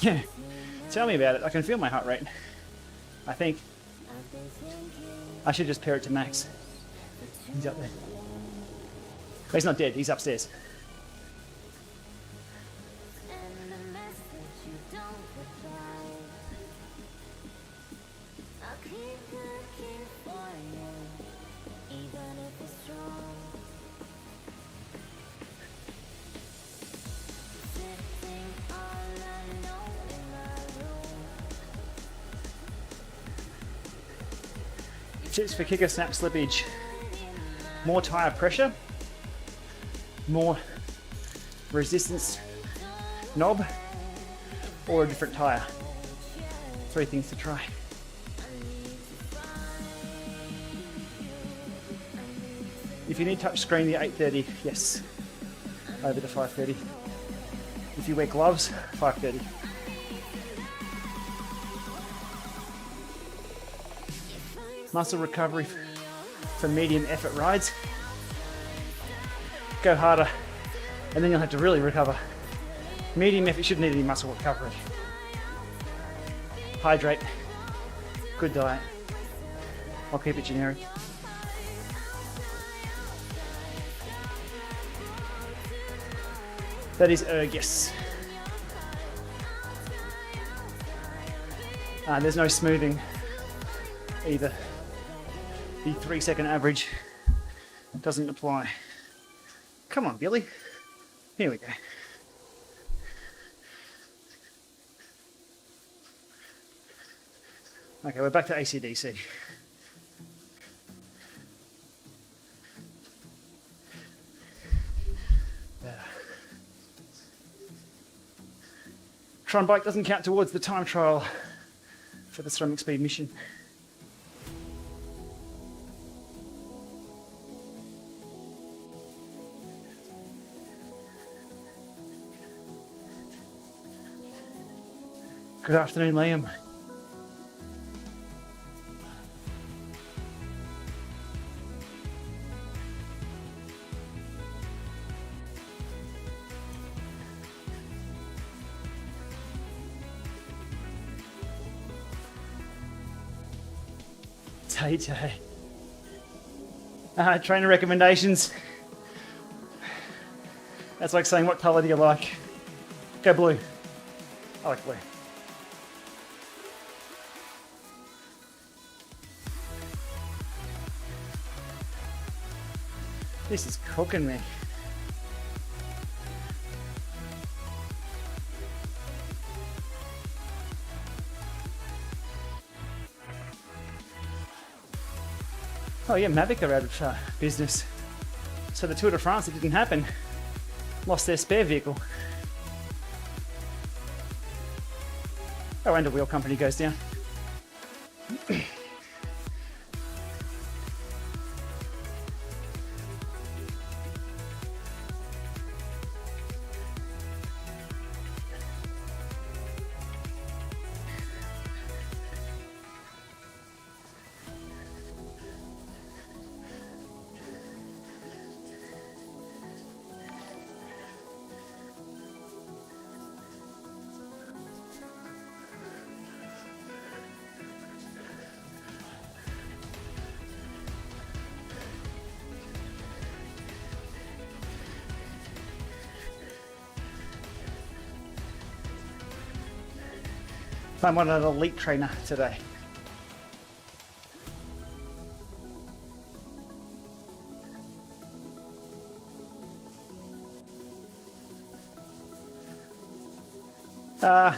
Yeah, tell me about it. I can feel my heart rate. I think I should just pair it to Max. He's up there. But he's not dead, he's upstairs. Tips for kicker snap slippage. More tyre pressure, more resistance knob, or a different tyre. 3 things to try. If you need touchscreen, the 830, yes, over the 530. If you wear gloves, 530. Muscle recovery for medium effort rides. Go harder, and then you'll have to really recover. Medium effort shouldn't need any muscle recovery. Hydrate, good diet. I'll keep it generic. That is erg, yes. There's no smoothing either. The 3-second average doesn't apply. Come on, Billy. Here we go. Okay, we're back to AC/DC. Tron bike doesn't count towards the time trial for the ceramic speed mission. Good afternoon, Liam. Tay. Trainer recommendations. That's like saying, what colour do you like? Go blue. I like blue. This is cooking me. Oh yeah, Mavic are out of business. So the Tour de France, it didn't happen. Lost their spare vehicle. Oh, and a wheel company goes down. I'm on an elite trainer today. I'll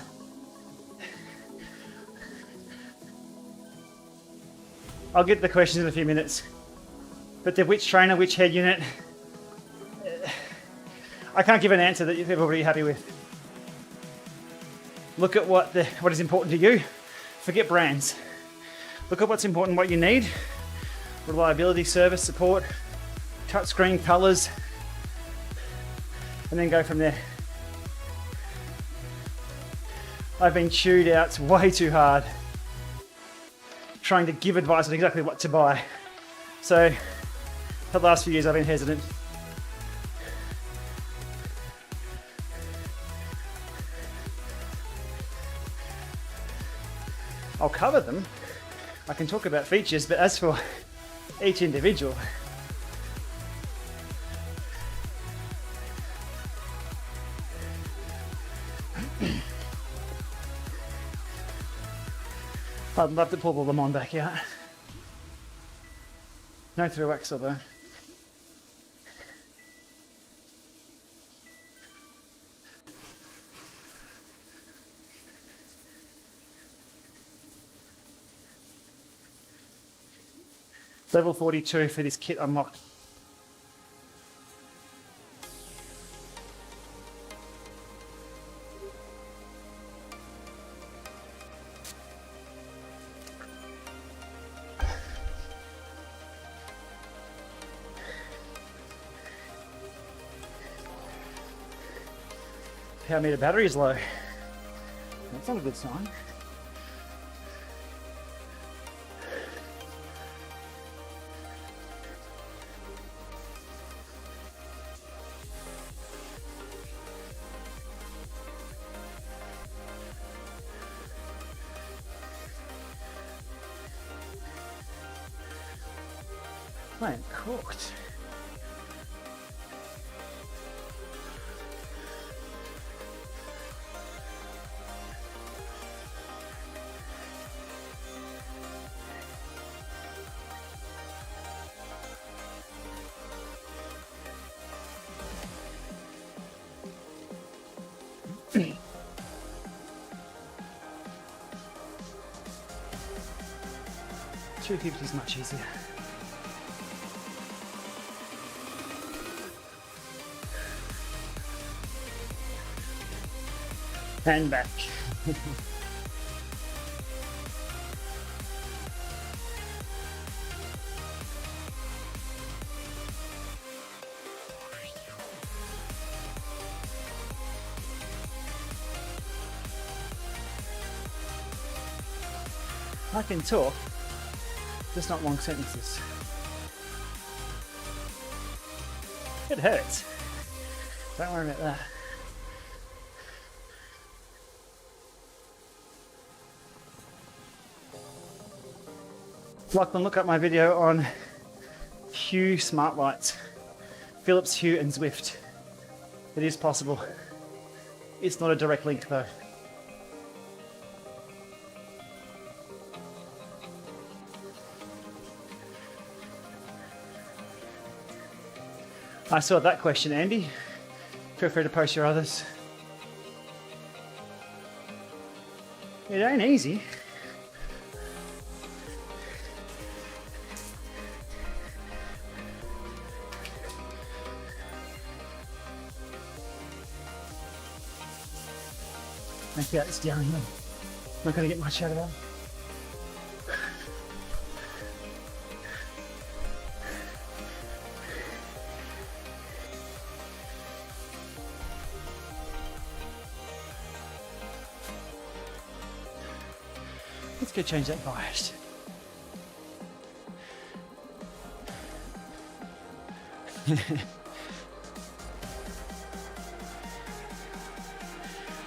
get the questions in a few minutes. But the which trainer, which head unit, I can't give an answer that everybody happy with. Look at what is important to you. Forget brands. Look at what's important, what you need. Reliability, service, support, touchscreen, colors, and then go from there. I've been chewed out way too hard trying to give advice on exactly what to buy. So for the last few years I've been hesitant. I'll cover them. I can talk about features, but as for each individual, I'd love to pull the Lemon back out. No through axle though. Level 42 for this kit unlocked. Power meter battery is low. That's not a good sign. I am cooked. $250 is much easier. And back. I can talk, just not long sentences. It hurts. Don't worry about that. Lachlan, look up my video on Hue smart lights. Philips Hue and Zwift. It is possible. It's not a direct link though. I saw that question, Andy. Feel free to post your others. It ain't easy. Maybe it's downhill. Not going to get much out of that. Let's go change that bias.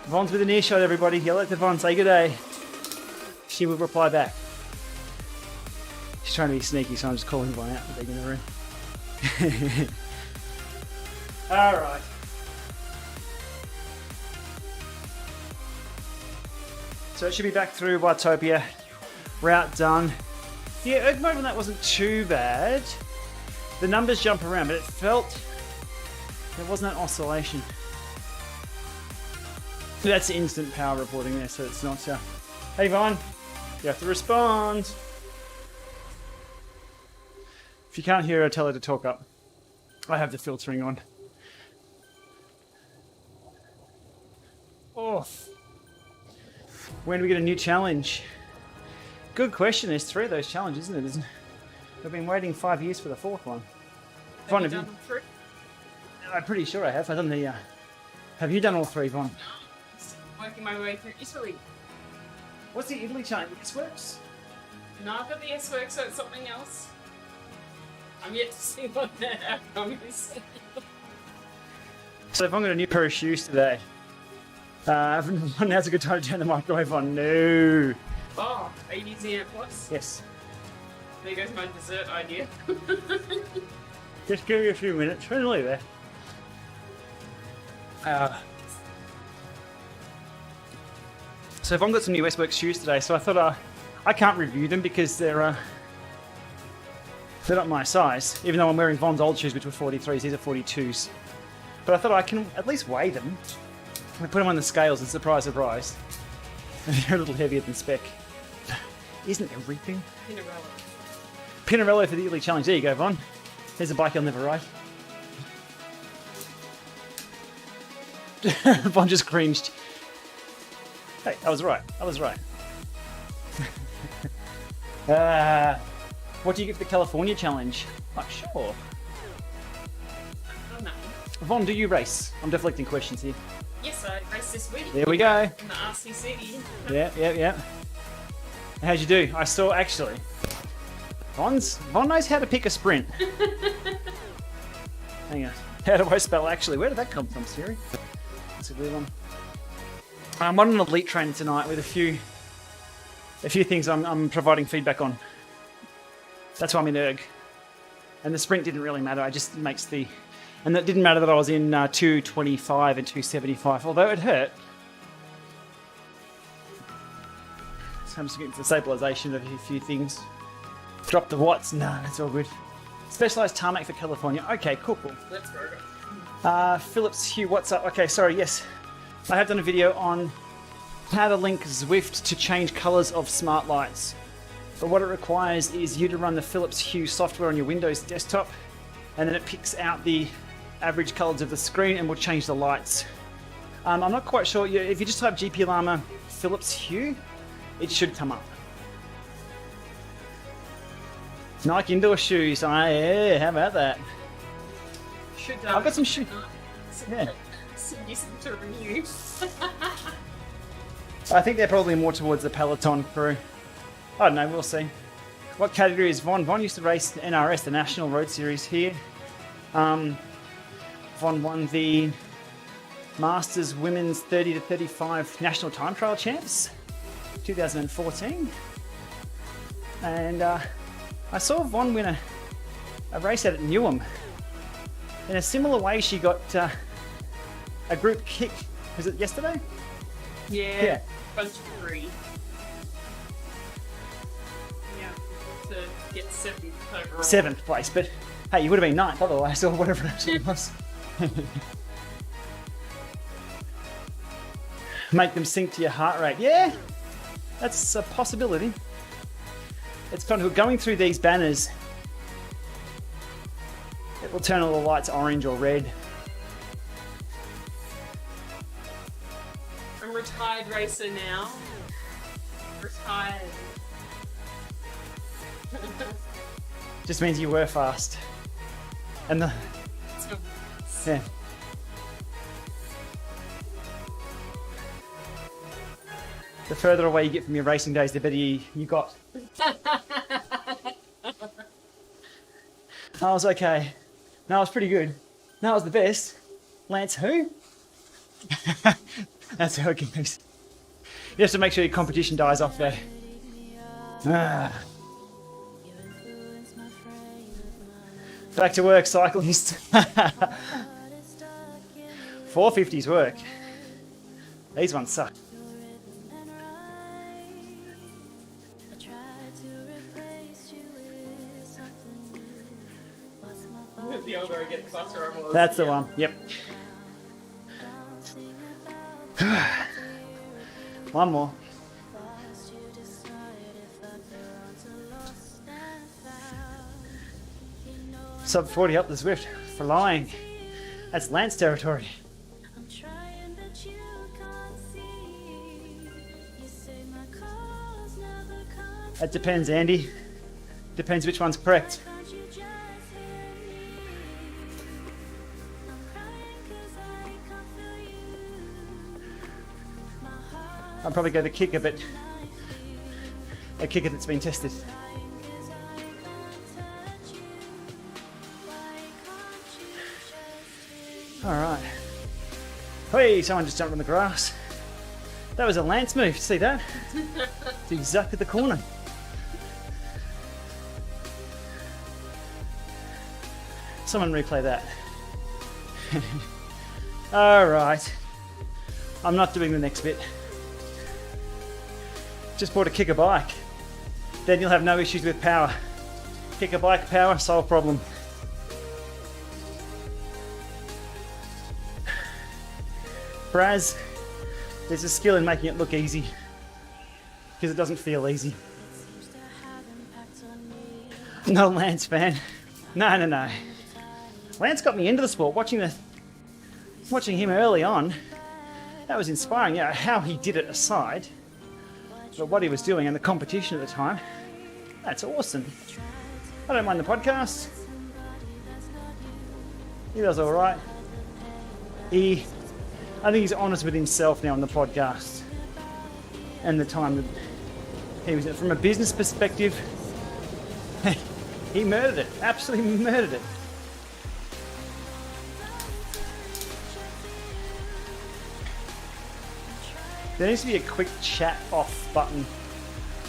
Von's with an earshot, everybody. Yell at Von, say good day. She will reply back. She's trying to be sneaky, so I'm just calling Von out for being in the room. Alright. So it should be back through Watopia. Route done. Yeah, erg mode on that wasn't too bad. The numbers jump around, but it felt there wasn't an oscillation. That's instant power reporting there, so it's not. Hey Vaughn, you have to respond. If you can't hear her, tell her to talk up. I have the filtering on. Oh. When do we get a new challenge? Good question. There's 3 of those challenges, isn't it? I've been waiting 5 years for the 4th one. Have you done 3? I'm pretty sure I have. I don't know. Have you done all 3, Vaughn? Working my way through Italy. What's the Italy challenge? The S-Works? No, I've got the S-Works, so it's something else. I'm yet to see what that outcome is. So if I'm got a new pair of shoes today, now's a good time to turn the microwave on. No. Oh, are you using it plus? Yes. There goes my dessert idea. Just give me a few minutes. Only there. So I've got some new S-Works shoes today, so I thought I can't review them because they're not my size, even though I'm wearing Von's old shoes, which were 43s. These are 42s. But I thought I can at least weigh them. I put them on the scales and surprise, surprise. They're a little heavier than spec. Isn't everything? In a row. Pinarello for the yearly challenge. There you go, Von. There's a bike you'll never ride. Von just cringed. Hey, I was right. I was right. What do you get for the California challenge? Sure. I don't know. Von, do you race? I'm deflecting questions here. Yes, I raced this week. There we go. In the RCC. Yeah. How'd you do? I saw actually. Von knows how to pick a sprint. Hang on. How do I spell actually? Where did that come from, Siri? That's a weird one. I'm on an elite train tonight with a few things I'm providing feedback on. That's why I'm in erg. And the sprint didn't really matter. I just makes the... And it didn't matter that I was in 225 and 275, although it hurt. So I'm just getting to the stabilization of a few things. Drop the watts. No, that's all good. Specialized tarmac for California. Okay, cool. Let's go. Phillips Hugh, what's up? Okay, sorry, yes. I have done a video on how to link Zwift to change colors of smart lights. But what it requires is you to run the Phillips Hue software on your Windows desktop, and then it picks out the average colors of the screen and will change the lights. I'm not quite sure. If you just type Gplama Phillips Hue, it should come up. Nike indoor shoes. Yeah, how about that? I've got some shoes. Yeah. To renew. I think they're probably more towards the Peloton crew. I don't know, we'll see. What category is Von? Von used to race the NRS, the National Road Series here. Von won the Masters Women's 30 to 35 National Time Trial Champs, 2014. And I saw Von win a race out at Newham. In a similar way, she got a group kick. Was it yesterday? Yeah. Bunch of 3. Yeah. To get 7th overall. 7th place, but hey, you would have been 9th otherwise, or whatever it was. Make them sync to your heart rate. Yeah, that's a possibility. It's fun. Going through these banners, it will turn all the lights orange or red. I'm a retired racer now. Retired. Just means you were fast. And the... Yeah. The further away you get from your racing days, the better you got. I was okay. No, I was pretty good. No, I was the best. Lance who? That's how it goes. You have to make sure your competition dies off there. Back to work, cyclist. 450s work. These ones suck. The older I get, the faster I'm. That's the one. Yep. One more. Sub 40 up the Zwift for lying. That's Lance territory. That depends, Andy. Depends which one's correct. I'll probably go the kicker, but a kicker that's been tested. All right. Hey, someone just jumped on the grass. That was a Lance move. See that? It's exactly the corner. Someone replay that. All right. I'm not doing the next bit. Just bought a kicker bike. Then you'll have no issues with power. Kicker bike, power, solve problem. Braz, there's a skill in making it look easy. Because it doesn't feel easy. Not a Lance fan. No. Lance got me into the sport. Watching him early on, that was inspiring. Yeah, how he did it aside, but what he was doing and the competition at the time, that's awesome. I don't mind the podcast. He does all right. I think he's honest with himself now on the podcast, and the time that he was from a business perspective. He murdered it. Absolutely murdered it. There needs to be a quick chat off button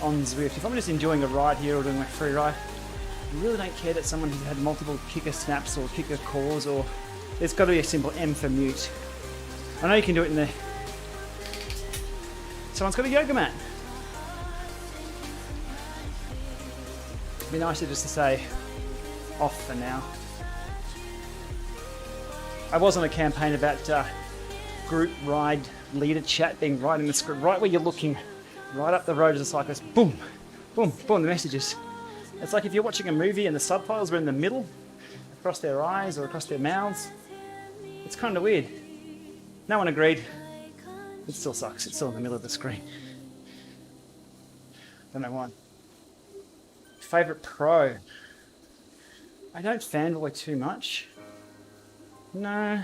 on Zwift. If I'm just enjoying a ride here or doing my free ride, I really don't care that someone has had multiple kicker snaps or kicker calls, or there's got to be a simple M for mute. I know you can do it in there. Someone's got a yoga mat. It'd be nicer just to say off for now. I was on a campaign about group ride leader chat being right in the script, right where you're looking, right up the road as a cyclist. Boom, boom, boom, the messages. It's like if you're watching a movie and the subtitles were in the middle, across their eyes or across their mouths. It's kind of weird. No one agreed. It still sucks. It's still in the middle of the screen. Don't know why. Favorite pro? I don't fanboy too much. No.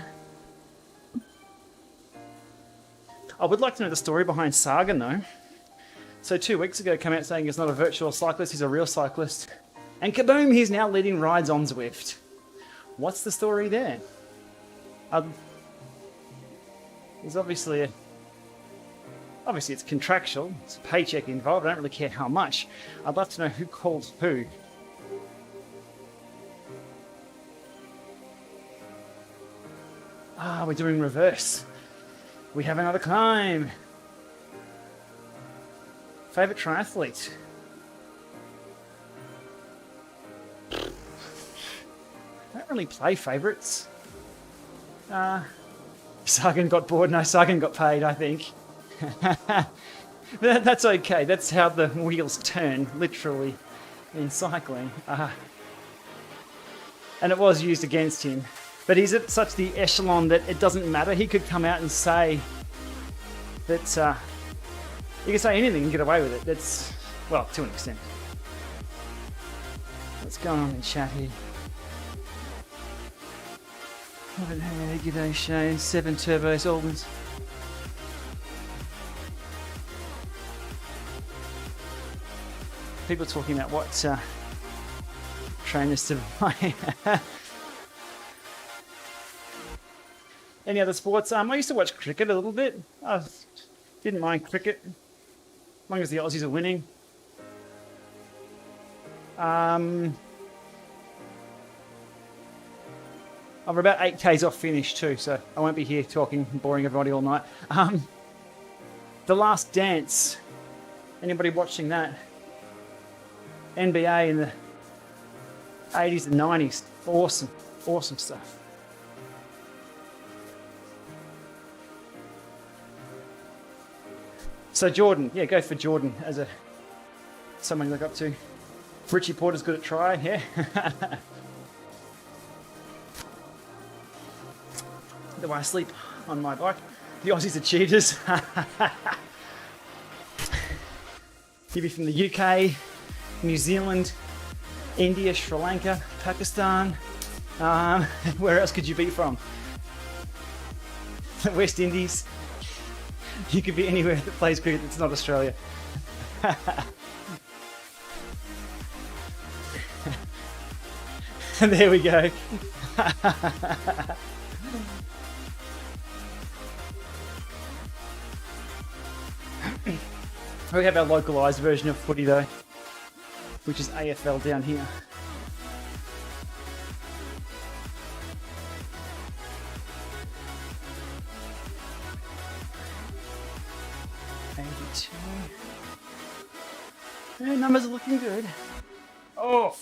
I would like to know the story behind Sagan though. So 2 weeks ago came out saying he's not a virtual cyclist, he's a real cyclist. And kaboom, he's now leading rides on Zwift. What's the story there? There's obviously it's contractual, it's a paycheck involved, I don't really care how much. I'd love to know who called who. We're doing reverse. We have another climb. Favorite triathlete? I don't really play favorites. Sagan got bored. No, Sagan got paid, I think. That's okay. That's how the wheels turn, literally, in cycling. And it was used against him. But he's at such the echelon that it doesn't matter. He could come out and say that you can say anything and get away with it. That's, well, to an extent. What's going on in chat here? G'day Shane, 7 turbos, Albans. People talking about what trainers to buy. Any other sports? I used to watch cricket a little bit. I didn't mind cricket, as long as the Aussies are winning. I'm about 8Ks off finish too, so I won't be here talking and boring everybody all night. The Last Dance. Anybody watching that? NBA in the 80s and 90s. Awesome, awesome stuff. So Jordan, yeah, go for Jordan as someone you look up to. Richie Porter's good at trying, yeah. The way I sleep on my bike. The Aussies are cheaters. You'd be from the UK, New Zealand, India, Sri Lanka, Pakistan. Where else could you be from? The West Indies. You could be anywhere that plays cricket that's not Australia. There we go. We have our localised version of footy though, which is AFL down here. Yeah, numbers are looking good. Oh,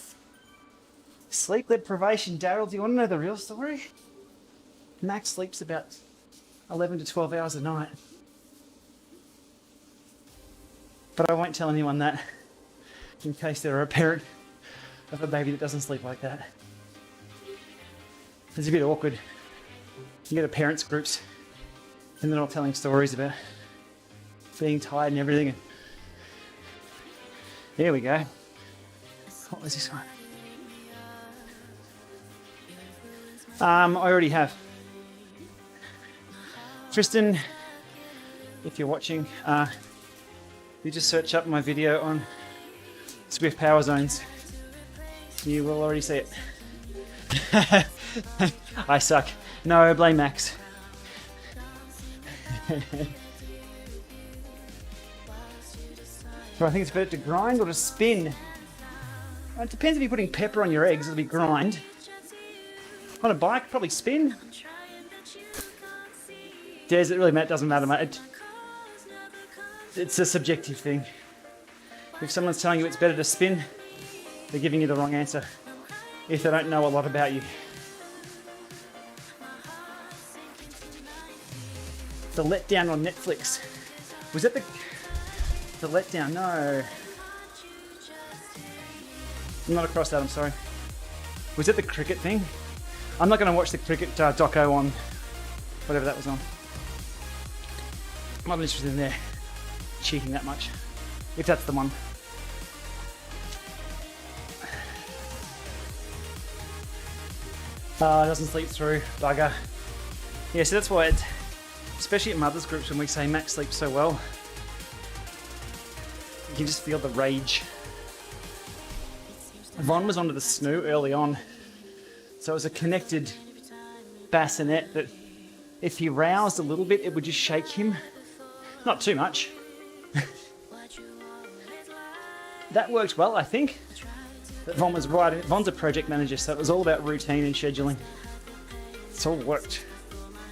sleep deprivation. Daryl, do you want to know the real story? Max sleeps about 11 to 12 hours a night. But I won't tell anyone that, in case there are a parent of a baby that doesn't sleep like that. It's a bit awkward. You get the parents groups and they're all telling stories about being tired and everything. There we go. What was this one? I already have. Tristan, if you're watching, you just search up my video on Zwift power zones. You will already see it. I suck. No, blame Max. So I think it's better to grind or to spin. It depends if you're putting pepper on your eggs, it'll be grind. On a bike, probably spin. Does it really matter? Doesn't matter, mate. It's a subjective thing. If someone's telling you it's better to spin, they're giving you the wrong answer. If they don't know a lot about you. The Letdown on Netflix. Was that the Letdown? No. I'm not across that, I'm sorry. Was it the cricket thing? I'm not going to watch the cricket doco on whatever that was on. I'm not interested in their cheating that much. If that's the one. Doesn't sleep through, bugger. Yeah, so that's why, especially at mothers groups when we say Max sleeps so well, you can just feel the rage. Von was onto the snoo early on, so it was a connected bassinet that if he roused a little bit, it would just shake him. Not too much. That worked well, I think. But Von was right. Von's a project manager, so it was all about routine and scheduling. It's all worked.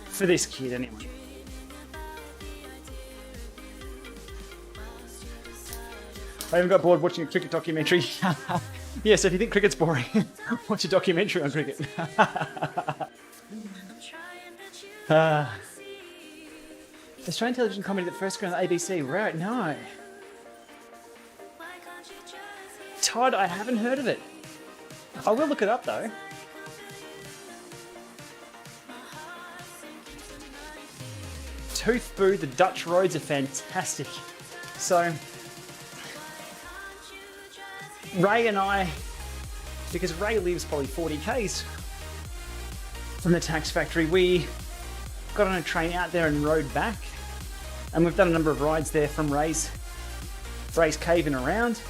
For this kid, anyway. I even got bored watching a cricket documentary. Yeah, so if you think cricket's boring, watch a documentary on cricket. Australian television comedy that first screened on ABC. Right, no. Todd, I haven't heard of it. I will look it up though. Tooth Boo, the Dutch roads are fantastic. So, Ray and I, because Ray lives probably 40 k's from the tax factory, we got on a train out there and rode back. And we've done a number of rides there from Ray's cave and around.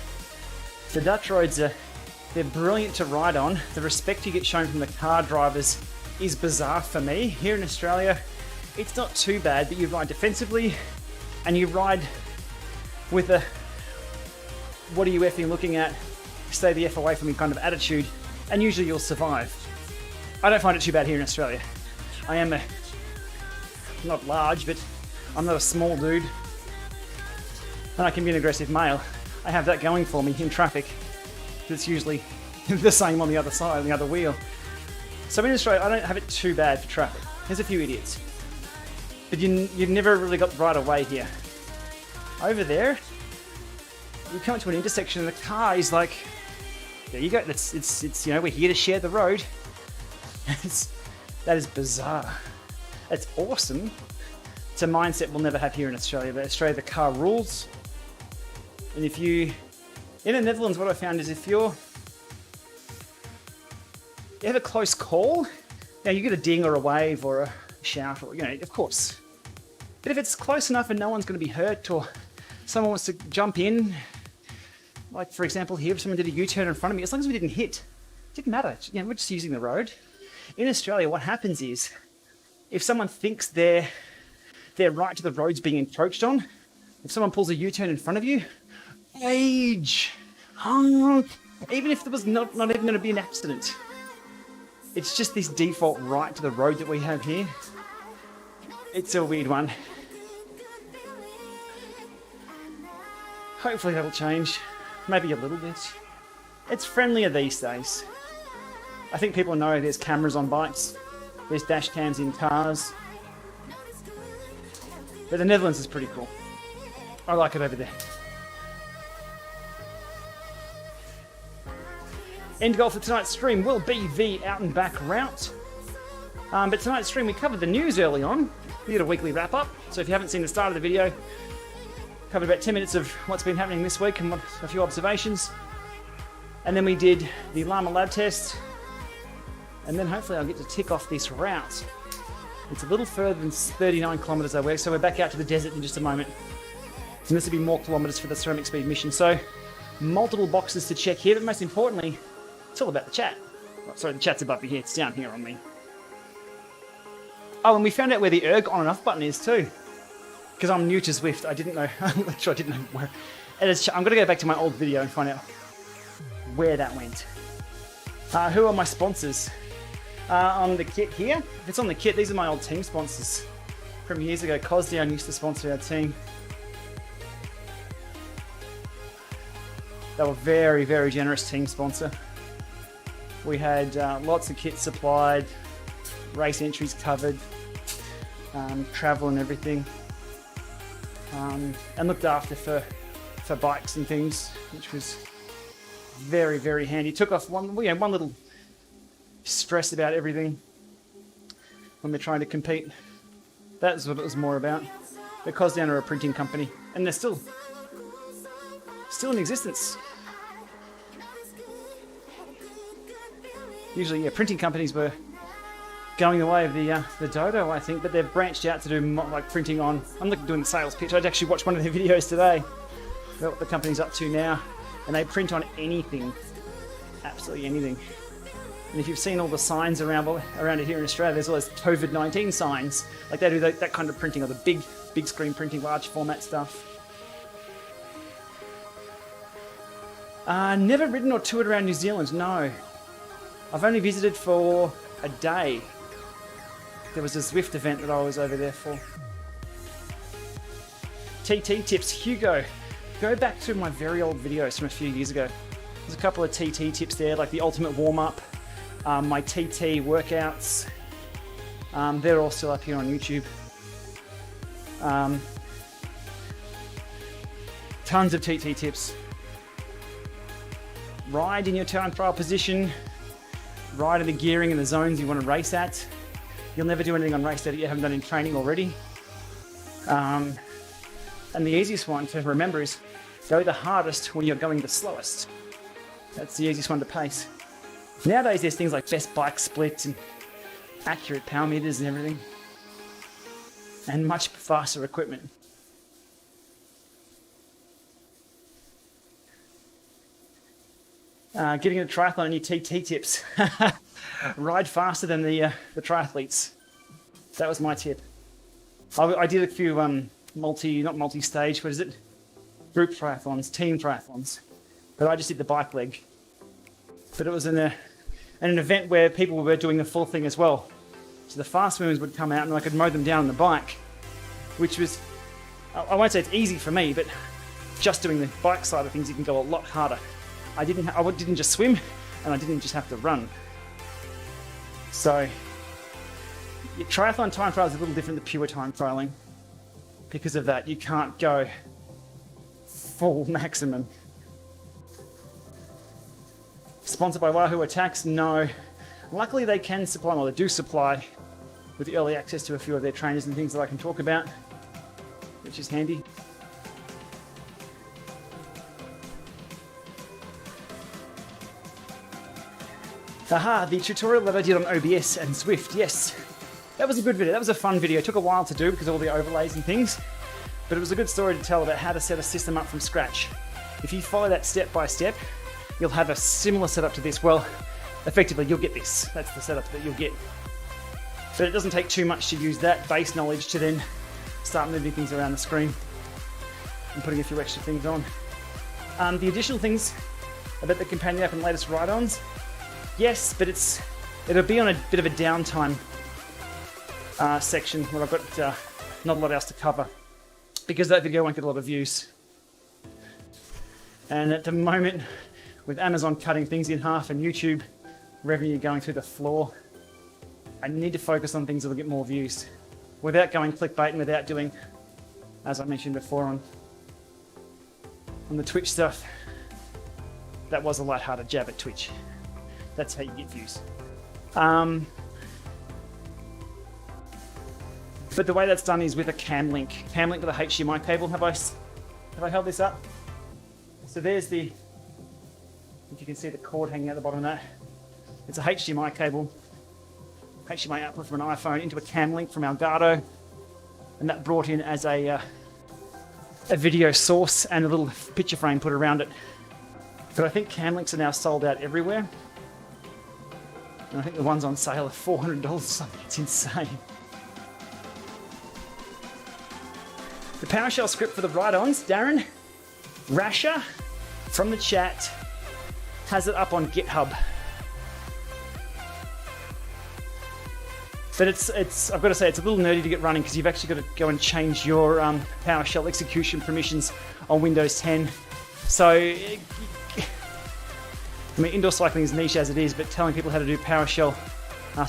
The Dutch roads they're brilliant to ride on. The respect you get shown from the car drivers is bizarre for me. Here in Australia, it's not too bad, but you ride defensively and you ride with a what are you effing looking at? Stay the F away from me kind of attitude, and usually you'll survive. I don't find it too bad here in Australia. I am not large, but I'm not a small dude. And I can be an aggressive male. I have that going for me in traffic. It's usually the same on the other side, on the other wheel. So in Australia, I don't have it too bad for traffic. There's a few idiots. But you've never really got the right of way here. Over there, you come to an intersection and the car is like, there you go, it's you know, we're here to share the road. That is bizarre. It's awesome. It's a mindset we'll never have here in Australia. But Australia, the car rules. And if you, in the Netherlands, what I found is if you have a close call, now you get a ding or a wave or a shout or, you know, of course. But if it's close enough and no one's going to be hurt or someone wants to jump in, like for example here, if someone did a U-turn in front of me, as long as we didn't hit, it didn't matter. You know, we're just using the road. In Australia, what happens is, if someone thinks their right to the road's being encroached on, if someone pulls a U-turn in front of you, rage, honk, even if there was not even going to be an accident. It's just this default right to the road that we have here. It's a weird one. Hopefully that'll change. Maybe a little bit. It's friendlier these days. I think people know there's cameras on bikes. There's dash cams in cars. But the Netherlands is pretty cool. I like it over there. End goal for tonight's stream will be the out and back route. But tonight's stream, we covered the news early on. We did a weekly wrap up. So if you haven't seen the start of the video, covered about 10 minutes of what's been happening this week and a few observations. And then we did the Lama Lab Test. And then hopefully I'll get to tick off this route. It's a little further than 39 kilometers away, so we're back out to the desert in just a moment. And this will be more kilometers for the ceramic speed mission. So multiple boxes to check here, but most importantly, it's all about the chat. Oh, sorry, the chat's above here. It's down here on me. Oh, and we found out where the erg on and off button is too. Because I'm new to Zwift, I didn't know. I'm sure I didn't know where. I'm going to go back to my old video and find out where that went. Who are my sponsors? On the kit here, if it's on the kit, these are my old team sponsors from years ago. Cosdown used to sponsor our team. They were very, very generous team sponsor. We had lots of kits supplied, race entries covered, travel and everything, and looked after for bikes and things, which was very, very handy. Took off one little stress about everything when we're trying to compete. That's what it was more about. Because Cosdown are a printing company, and they're still in existence. Usually, printing companies were going the way of the dodo, I think, but they've branched out to do like printing on. I'm not doing the sales pitch. I'd actually watched one of their videos today about what the company's up to now, and they print on anything, absolutely anything. And if you've seen all the signs around it here in Australia, there's all those COVID-19 signs. Like they do that kind of printing, or the big screen printing, large format stuff. Never ridden or toured around New Zealand, no. I've only visited for a day. There was a Zwift event that I was over there for. TT tips, Hugo. Go back to my very old videos from a few years ago. There's a couple of TT tips there, like the ultimate warm-up, my TT workouts. They're all still up here on YouTube. Tons of TT tips. Ride in your time trial position. Ride in the gearing and the zones you want to race at. You'll never do anything on race day that you haven't done in training already. And the easiest one to remember is go the hardest when you're going the slowest. That's the easiest one to pace. Nowadays there's things like best bike splits and accurate power meters and everything. And much faster equipment. Getting a triathlon and your TT tips. Ride faster than the triathletes. That was my tip. I did a few not multi-stage, what is it? Group triathlons, team triathlons. But I just did the bike leg. But it was in an event where people were doing the full thing as well. So the fast swimmers would come out and I could mow them down on the bike, which was, I won't say it's easy for me, but just doing the bike side of things, you can go a lot harder. I didn't just swim, and I didn't just have to run. So, your triathlon time trial is a little different than pure time trialing. Because of that, you can't go full maximum. Sponsored by Wahoo Attacks? No. Luckily they can supply, well they do supply, with early access to a few of their trainers and things that I can talk about, which is handy. Aha, the tutorial that I did on OBS and Zwift, yes. That was a good video, that was a fun video. It took a while to do because of all the overlays and things, but it was a good story to tell about how to set a system up from scratch. If you follow that step by step, you'll have a similar setup to this. Well, effectively you'll get this. That's the setup that you'll get. But it doesn't take too much to use that base knowledge to then start moving things around the screen and putting a few extra things on. The additional things about the companion app and latest ride-ons, yes, but it'll be on a bit of a downtime section where I've got not a lot else to cover because that video won't get a lot of views. And at the moment, with Amazon cutting things in half and YouTube revenue going through the floor, I need to focus on things that'll get more views without going clickbait and without doing, as I mentioned before on the Twitch stuff, that was a light-hearted jab at Twitch. That's how you get views. But the way that's done is with a cam link with a HDMI cable. Have I held this up? So there's if you can see the cord hanging out the bottom of that. It's a HDMI cable, HDMI output from an iPhone into a cam link from Elgato, and that brought in as a video source and a little picture frame put around it. But I think cam links are now sold out everywhere. And I think the ones on sale are $400 or something. It's insane. The PowerShell script for the ride-ons, Darren Rasher from the chat has it up on GitHub. But it's I've got to say, it's a little nerdy to get running because you've actually got to go and change your PowerShell execution permissions on Windows 10. So, I mean, indoor cycling is niche as it is, but telling people how to do PowerShell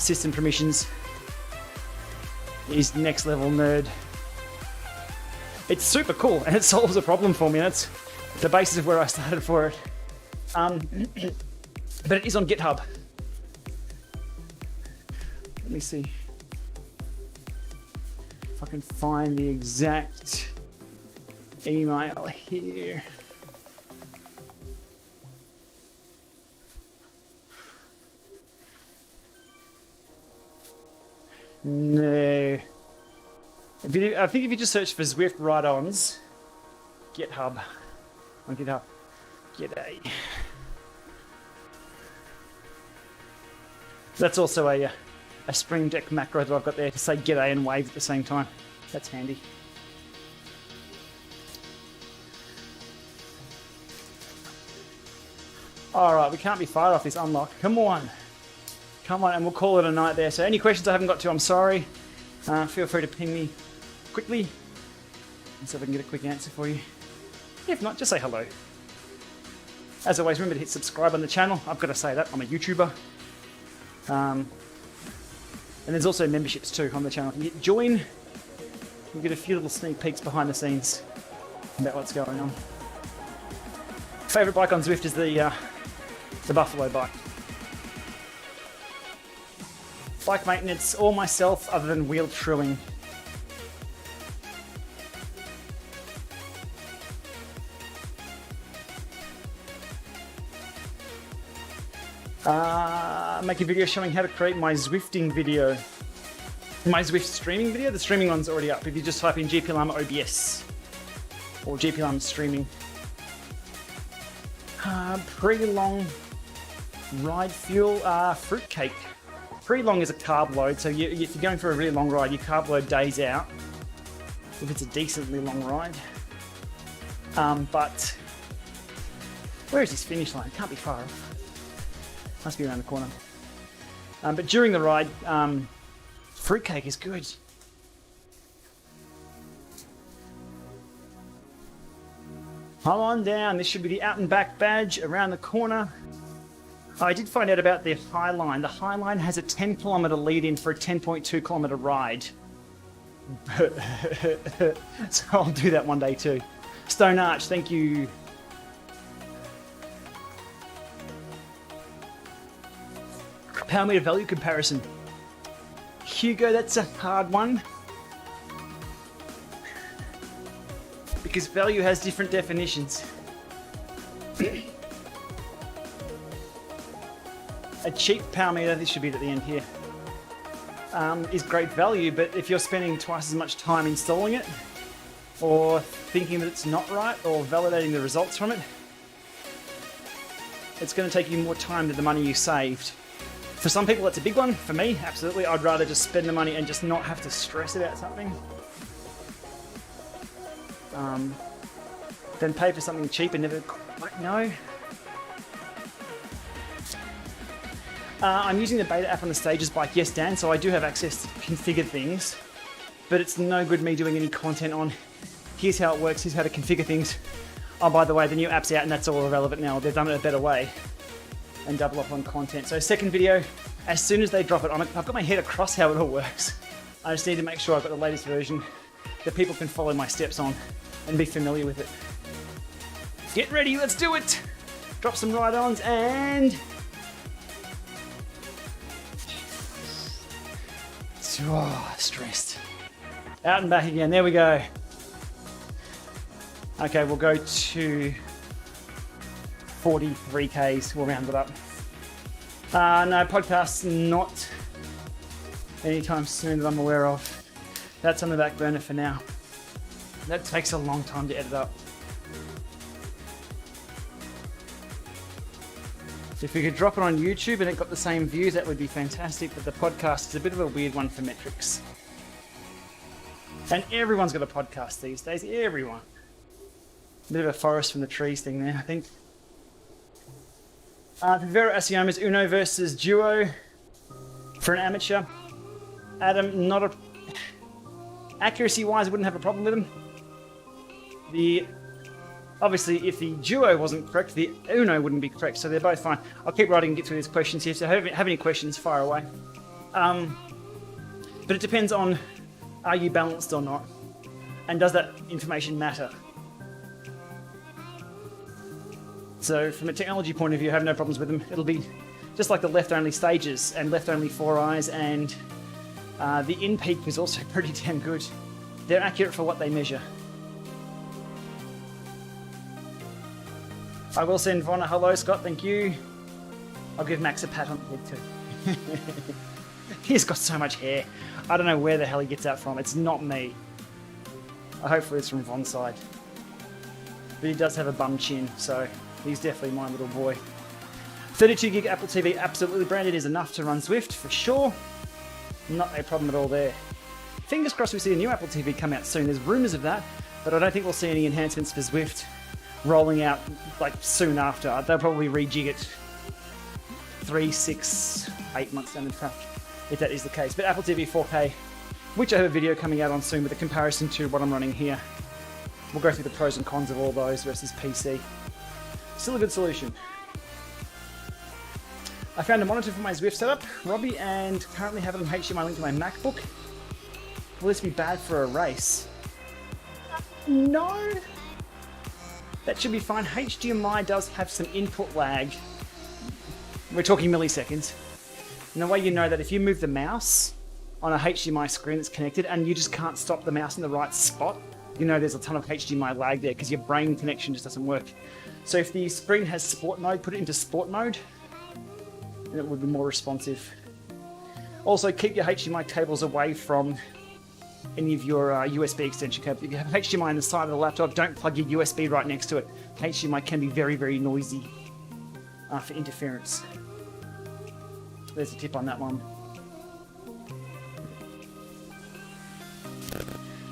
system permissions is next level nerd. It's super cool and it solves a problem for me. That's the basis of where I started for it. But it is on GitHub. Let me see if I can find the exact email here. No. I think if you just search for Zwift ride-ons, GitHub, on GitHub, g'day. That's also a Stream Deck macro that I've got there to say g'day and wave at the same time. That's handy. Alright, we can't be fired off this unlock. Come on, and we'll call it a night there. So any questions I haven't got to, I'm sorry. Feel free to ping me quickly and see if I can get a quick answer for you. If not, just say hello. As always, remember to hit subscribe on the channel. I've got to say that, I'm a YouTuber. And there's also memberships too on the channel. You hit join, you get a few little sneak peeks behind the scenes about what's going on. Favourite bike on Zwift is the Buffalo bike. Bike maintenance, or myself, other than wheel trilling. Make a video showing how to create my Zwifting video. My Zwift streaming video? The streaming one's already up. If you just type in Gplama OBS or Gplama streaming. Pre-long ride fuel, fruitcake. Pre-long is a carb load, so if you're going for a really long ride, you carb load days out, if it's a decently long ride. But where is this finish line? It can't be far off. Must be around the corner. But during the ride, fruitcake is good. Come on down, this should be the out and back badge around the corner. I did find out about the Highline. The Highline has a 10-kilometre lead-in for a 10.2-kilometre ride. So I'll do that one day too. Stone Arch, thank you. Power meter value comparison. Hugo, that's a hard one. Because value has different definitions. A cheap power meter, this should be at the end here, is great value, but if you're spending twice as much time installing it, or thinking that it's not right, or validating the results from it, it's going to take you more time than the money you saved. For some people, that's a big one. For me, absolutely, I'd rather just spend the money and just not have to stress about something. Than pay for something cheap and never quite know. I'm using the beta app on the Stages bike. Yes, Dan, so I do have access to configure things, but it's no good me doing any content on here's how it works, here's how to configure things. Oh, by the way, the new app's out and that's all irrelevant now. They've done it a better way and double up on content. So second video, as soon as they drop it, I've got my head across how it all works. I just need to make sure I've got the latest version that people can follow my steps on and be familiar with it. Get ready, let's do it! Drop some ride-ons and Oh, stressed. Out and back again. There we go. Okay, we'll go to 43 Ks. We'll round it up. No, podcast's not anytime soon that I'm aware of. That's on the back burner for now. That takes a long time to edit up. If we could drop it on YouTube and it got the same views, that would be fantastic, but the podcast is a bit of a weird one for metrics. And everyone's got a podcast these days, everyone. A bit of a forest from the trees thing there, I think. Vivero Asioma's Uno versus Duo for an amateur. Adam, not a... Accuracy-wise, I wouldn't have a problem with them. Obviously, if the Duo wasn't correct, the Uno wouldn't be correct, so they're both fine. I'll keep writing and get through these questions here, so if you have any questions, fire away. But it depends on, are you balanced or not? And does that information matter? So from a technology point of view, I have no problems with them. It'll be just like the left-only stages and left-only 4 eyes, and the in-peak is also pretty damn good. They're accurate for what they measure. I will send Von a hello, Scott, thank you. I'll give Max a pat on the head too. He's got so much hair. I don't know where the hell he gets that from. It's not me. Hopefully it's from Von's side. But he does have a bum chin, so he's definitely my little boy. 32 gig Apple TV, absolutely branded, is enough to run Zwift, for sure. Not a problem at all there. Fingers crossed we see a new Apple TV come out soon. There's rumours of that, but I don't think we'll see any enhancements for Zwift rolling out like soon after. They'll probably rejig it 3, 6, 8 months down the track, if that is the case. But Apple TV 4K, which I have a video coming out on soon with a comparison to what I'm running here. We'll go through the pros and cons of all those versus PC. Still a good solution. I found a monitor for my Zwift setup, Robbie, and currently have it on HDMI linked to my MacBook. Will this be bad for a race? No. That should be fine. HDMI does have some input lag. We're talking milliseconds. And the way you know that, if you move the mouse on a HDMI screen that's connected and you just can't stop the mouse in the right spot, you know there's a ton of HDMI lag there because your brain connection just doesn't work. So if the screen has sport mode, put it into sport mode, and it would be more responsive. Also, keep your HDMI cables away from any of your USB extension cables. If you have HDMI on the side of the laptop, don't plug your USB right next to it. HDMI can be very, very noisy for interference. There's a tip on that one.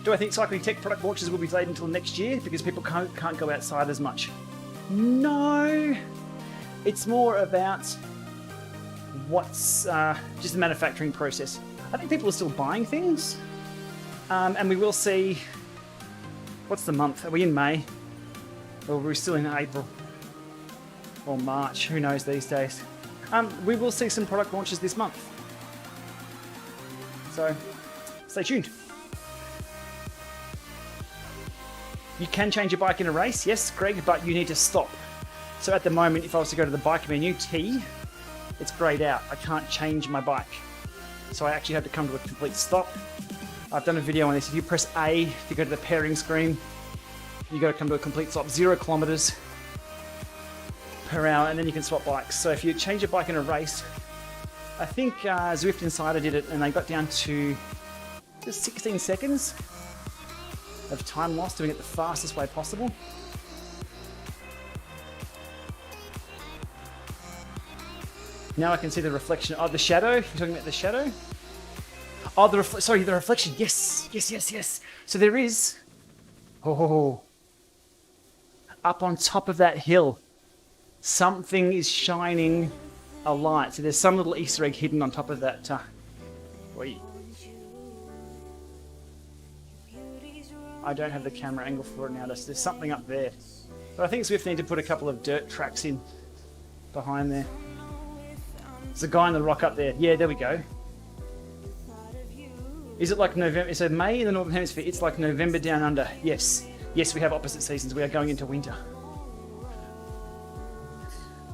Do I think Cycling Tech product launches will be delayed until next year because people can't go outside as much? No. It's more about what's just the manufacturing process. I think people are still buying things. And we will see, what's the month? Are we in May? Or are we still in April? Or March? Who knows these days? We will see some product launches this month. So, stay tuned. You can change your bike in a race, yes, Greg, but you need to stop. So at the moment, if I was to go to the bike menu, T, it's grayed out. I can't change my bike. So I actually have to come to a complete stop. I've done a video on this. If you press A to go to the pairing screen, you got to come to a complete stop, 0 kilometers per hour, and then you can swap bikes. So if you change your bike in a race, I think Zwift Insider did it, and they got down to just 16 seconds of time lost doing it the fastest way possible. Now I can see the reflection of the shadow. You're talking about the shadow? Oh, the reflection. Yes, yes, yes, yes. So there is, up on top of that hill, something is shining a light. So there's some little Easter egg hidden on top of that. I don't have the camera angle for it now. There's something up there. But I think Zwift need to put a couple of dirt tracks in behind there. There's a guy in the rock up there. Yeah, there we go. Is it like November? So May in the Northern Hemisphere, it's like November down under. Yes. Yes, we have opposite seasons. We are going into winter.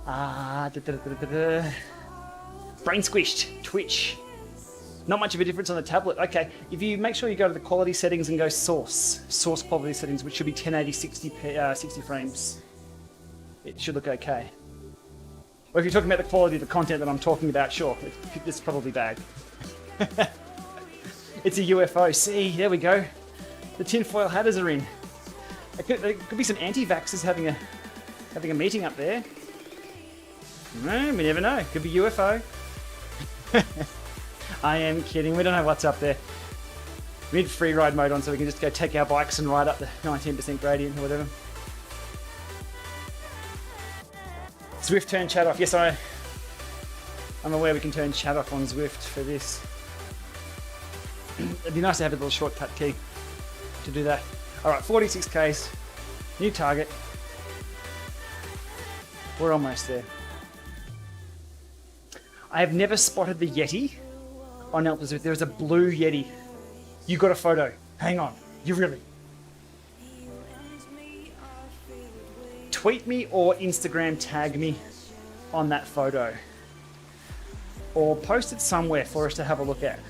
Brain squished. Twitch. Not much of a difference on the tablet. Okay, if you make sure you go to the quality settings and go source quality settings, which should be 1080 60 frames, it should look okay. Or if you're talking about the quality of the content that I'm talking about, sure, it's probably bad. It's a UFO. See, there we go. The tinfoil hatters are in. There could be some anti-vaxxers having a meeting up there. No, we never know. Could be UFO. I am kidding. We don't know what's up there. We need free ride mode on so we can just go take our bikes and ride up the 19% gradient or whatever. Zwift turn chat off. Yes, I'm aware we can turn chat off on Zwift for this. It'd be nice to have a little shortcut key to do that. Alright, 46Ks. New target. We're almost there. I have never spotted the Yeti on Alpha Zwift. There is a blue Yeti. You got a photo. Hang on. You really? Tweet me or Instagram tag me on that photo. Or post it somewhere for us to have a look at.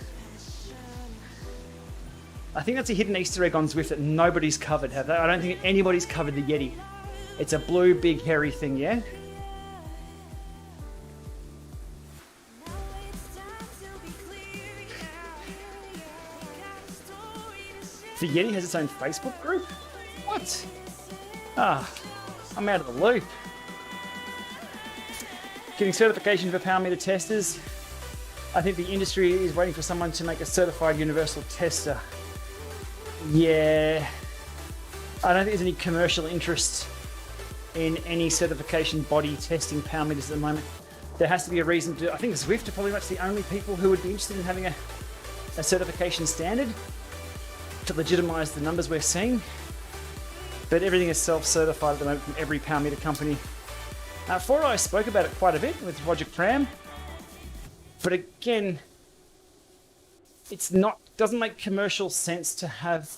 I think that's a hidden Easter egg on Zwift that nobody's covered, have they? I don't think anybody's covered the Yeti. It's a blue, big, hairy thing, yeah? The Yeti has its own Facebook group? What? Ah, I'm out of the loop. Getting certification for power meter testers. I think the industry is waiting for someone to make a certified universal tester. Yeah. I don't think there's any commercial interest in any certification body testing power meters at the moment. There has to be a reason to. I think Zwift are probably much the only people who would be interested in having a certification standard to legitimize the numbers we're seeing. But everything is self-certified at the moment from every power meter company. 4i spoke about it quite a bit with Roger Cram. But again, doesn't make commercial sense to have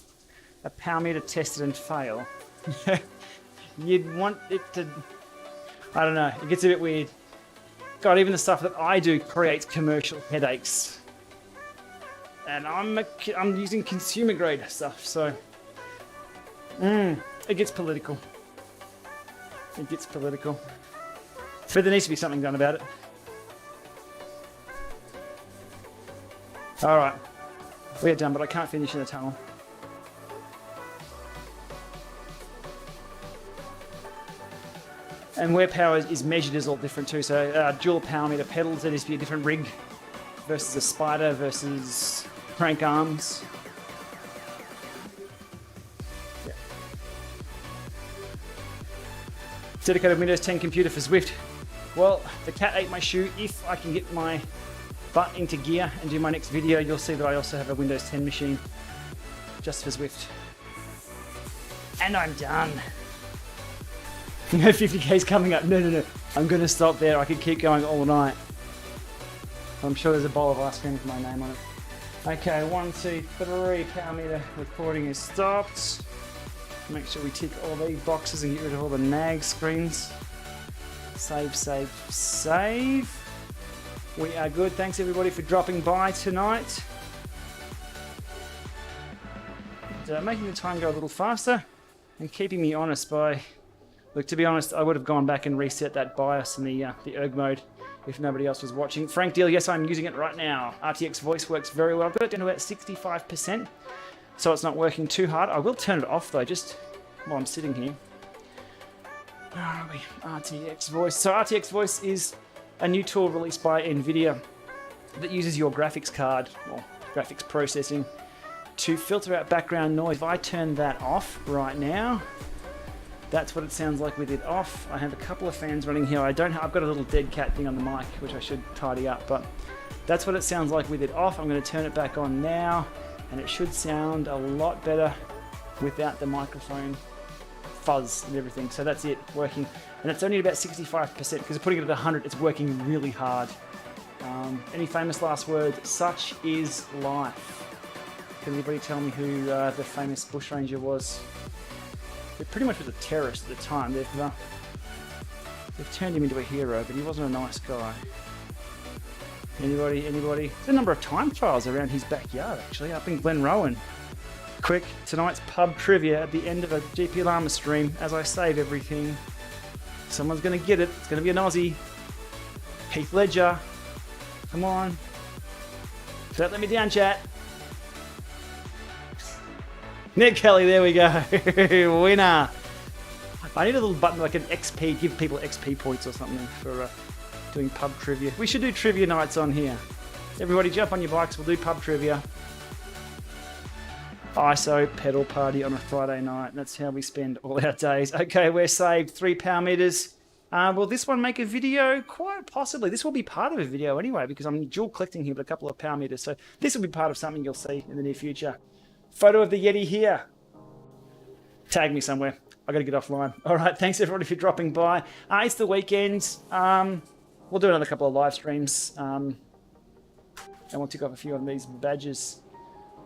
a power meter tested and fail. You'd want it to, I don't know, it gets a bit weird. God, even the stuff that I do creates commercial headaches. And I'm using consumer grade stuff, so it gets political. It gets political. But there needs to be something done about it. Alright. We're done, but I can't finish in the tunnel. And where power is measured is all different too. So dual power meter pedals, there needs to be a different rig versus a spider versus crank arms. Yeah. Dedicated Windows 10 computer for Zwift. Well, the cat ate my shoe. If I can get my butt into gear and do my next video, you'll see that I also have a Windows 10 machine just for Zwift. And I'm done. 50K's coming up. No. I'm going to stop there. I could keep going all night. I'm sure there's a bowl of ice cream with my name on it. Okay, 1, 2, 3. Power meter recording is stopped. Make sure we tick all these boxes and get rid of all the nag screens. Save. We are good. Thanks everybody for dropping by tonight. And, making the time go a little faster and keeping me honest by... Look, to be honest, I would have gone back and reset that BIOS in the erg mode if nobody else was watching. Frank Deal, yes, I'm using it right now. RTX voice works very well. I've got it down to about 65%, so it's not working too hard. I will turn it off though, just while I'm sitting here. Where are we? RTX voice. So RTX voice is a new tool released by NVIDIA that uses your graphics card or graphics processing to filter out background noise. If I turn that off right now, that's what it sounds like with it off. I have a couple of fans running here. I've got a little dead cat thing on the mic, which I should tidy up, but that's what it sounds like with it off. I'm going to turn it back on now, and it should sound a lot better without the microphone fuzz and everything. So that's it, working. And it's only about 65%, because putting it at 100, it's working really hard. Any famous last words? Such is life. Can anybody tell me who the famous bushranger was? He pretty much was a terrorist at the time. They've turned him into a hero, but he wasn't a nice guy. Anybody? There's a number of time trials around his backyard, actually, up in Glenrowan. Quick, tonight's pub trivia at the end of a Gplama stream. As I save everything, someone's going to get it. It's going to be an Aussie. Heath Ledger. Come on. Don't let me down, chat. Nick Kelly, there we go. Winner. I need a little button like an XP, give people XP points or something for doing pub trivia. We should do trivia nights on here. Everybody jump on your bikes, we'll do pub trivia. ISO pedal party on a Friday night. That's how we spend all our days. Okay, we're saved. 3 power meters. Will this one make a video? Quite possibly. This will be part of a video anyway, because I'm dual collecting here with a couple of power meters. So this will be part of something you'll see in the near future. Photo of the Yeti here. Tag me somewhere. I got to get offline. All right, thanks everybody for dropping by. It's the weekend. We'll do another couple of live streams. And we'll tick off a few of these badges.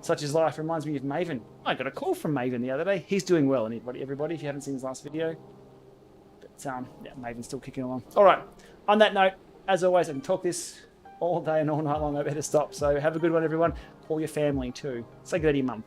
Such as life reminds me of Maven. I got a call from Maven the other day. He's doing well, everybody, if you haven't seen his last video. But yeah, Maven's still kicking along. All right, on that note, as always, I can talk this all day and all night long. I better stop. So have a good one, everyone. Call your family too. Say good day to your mum.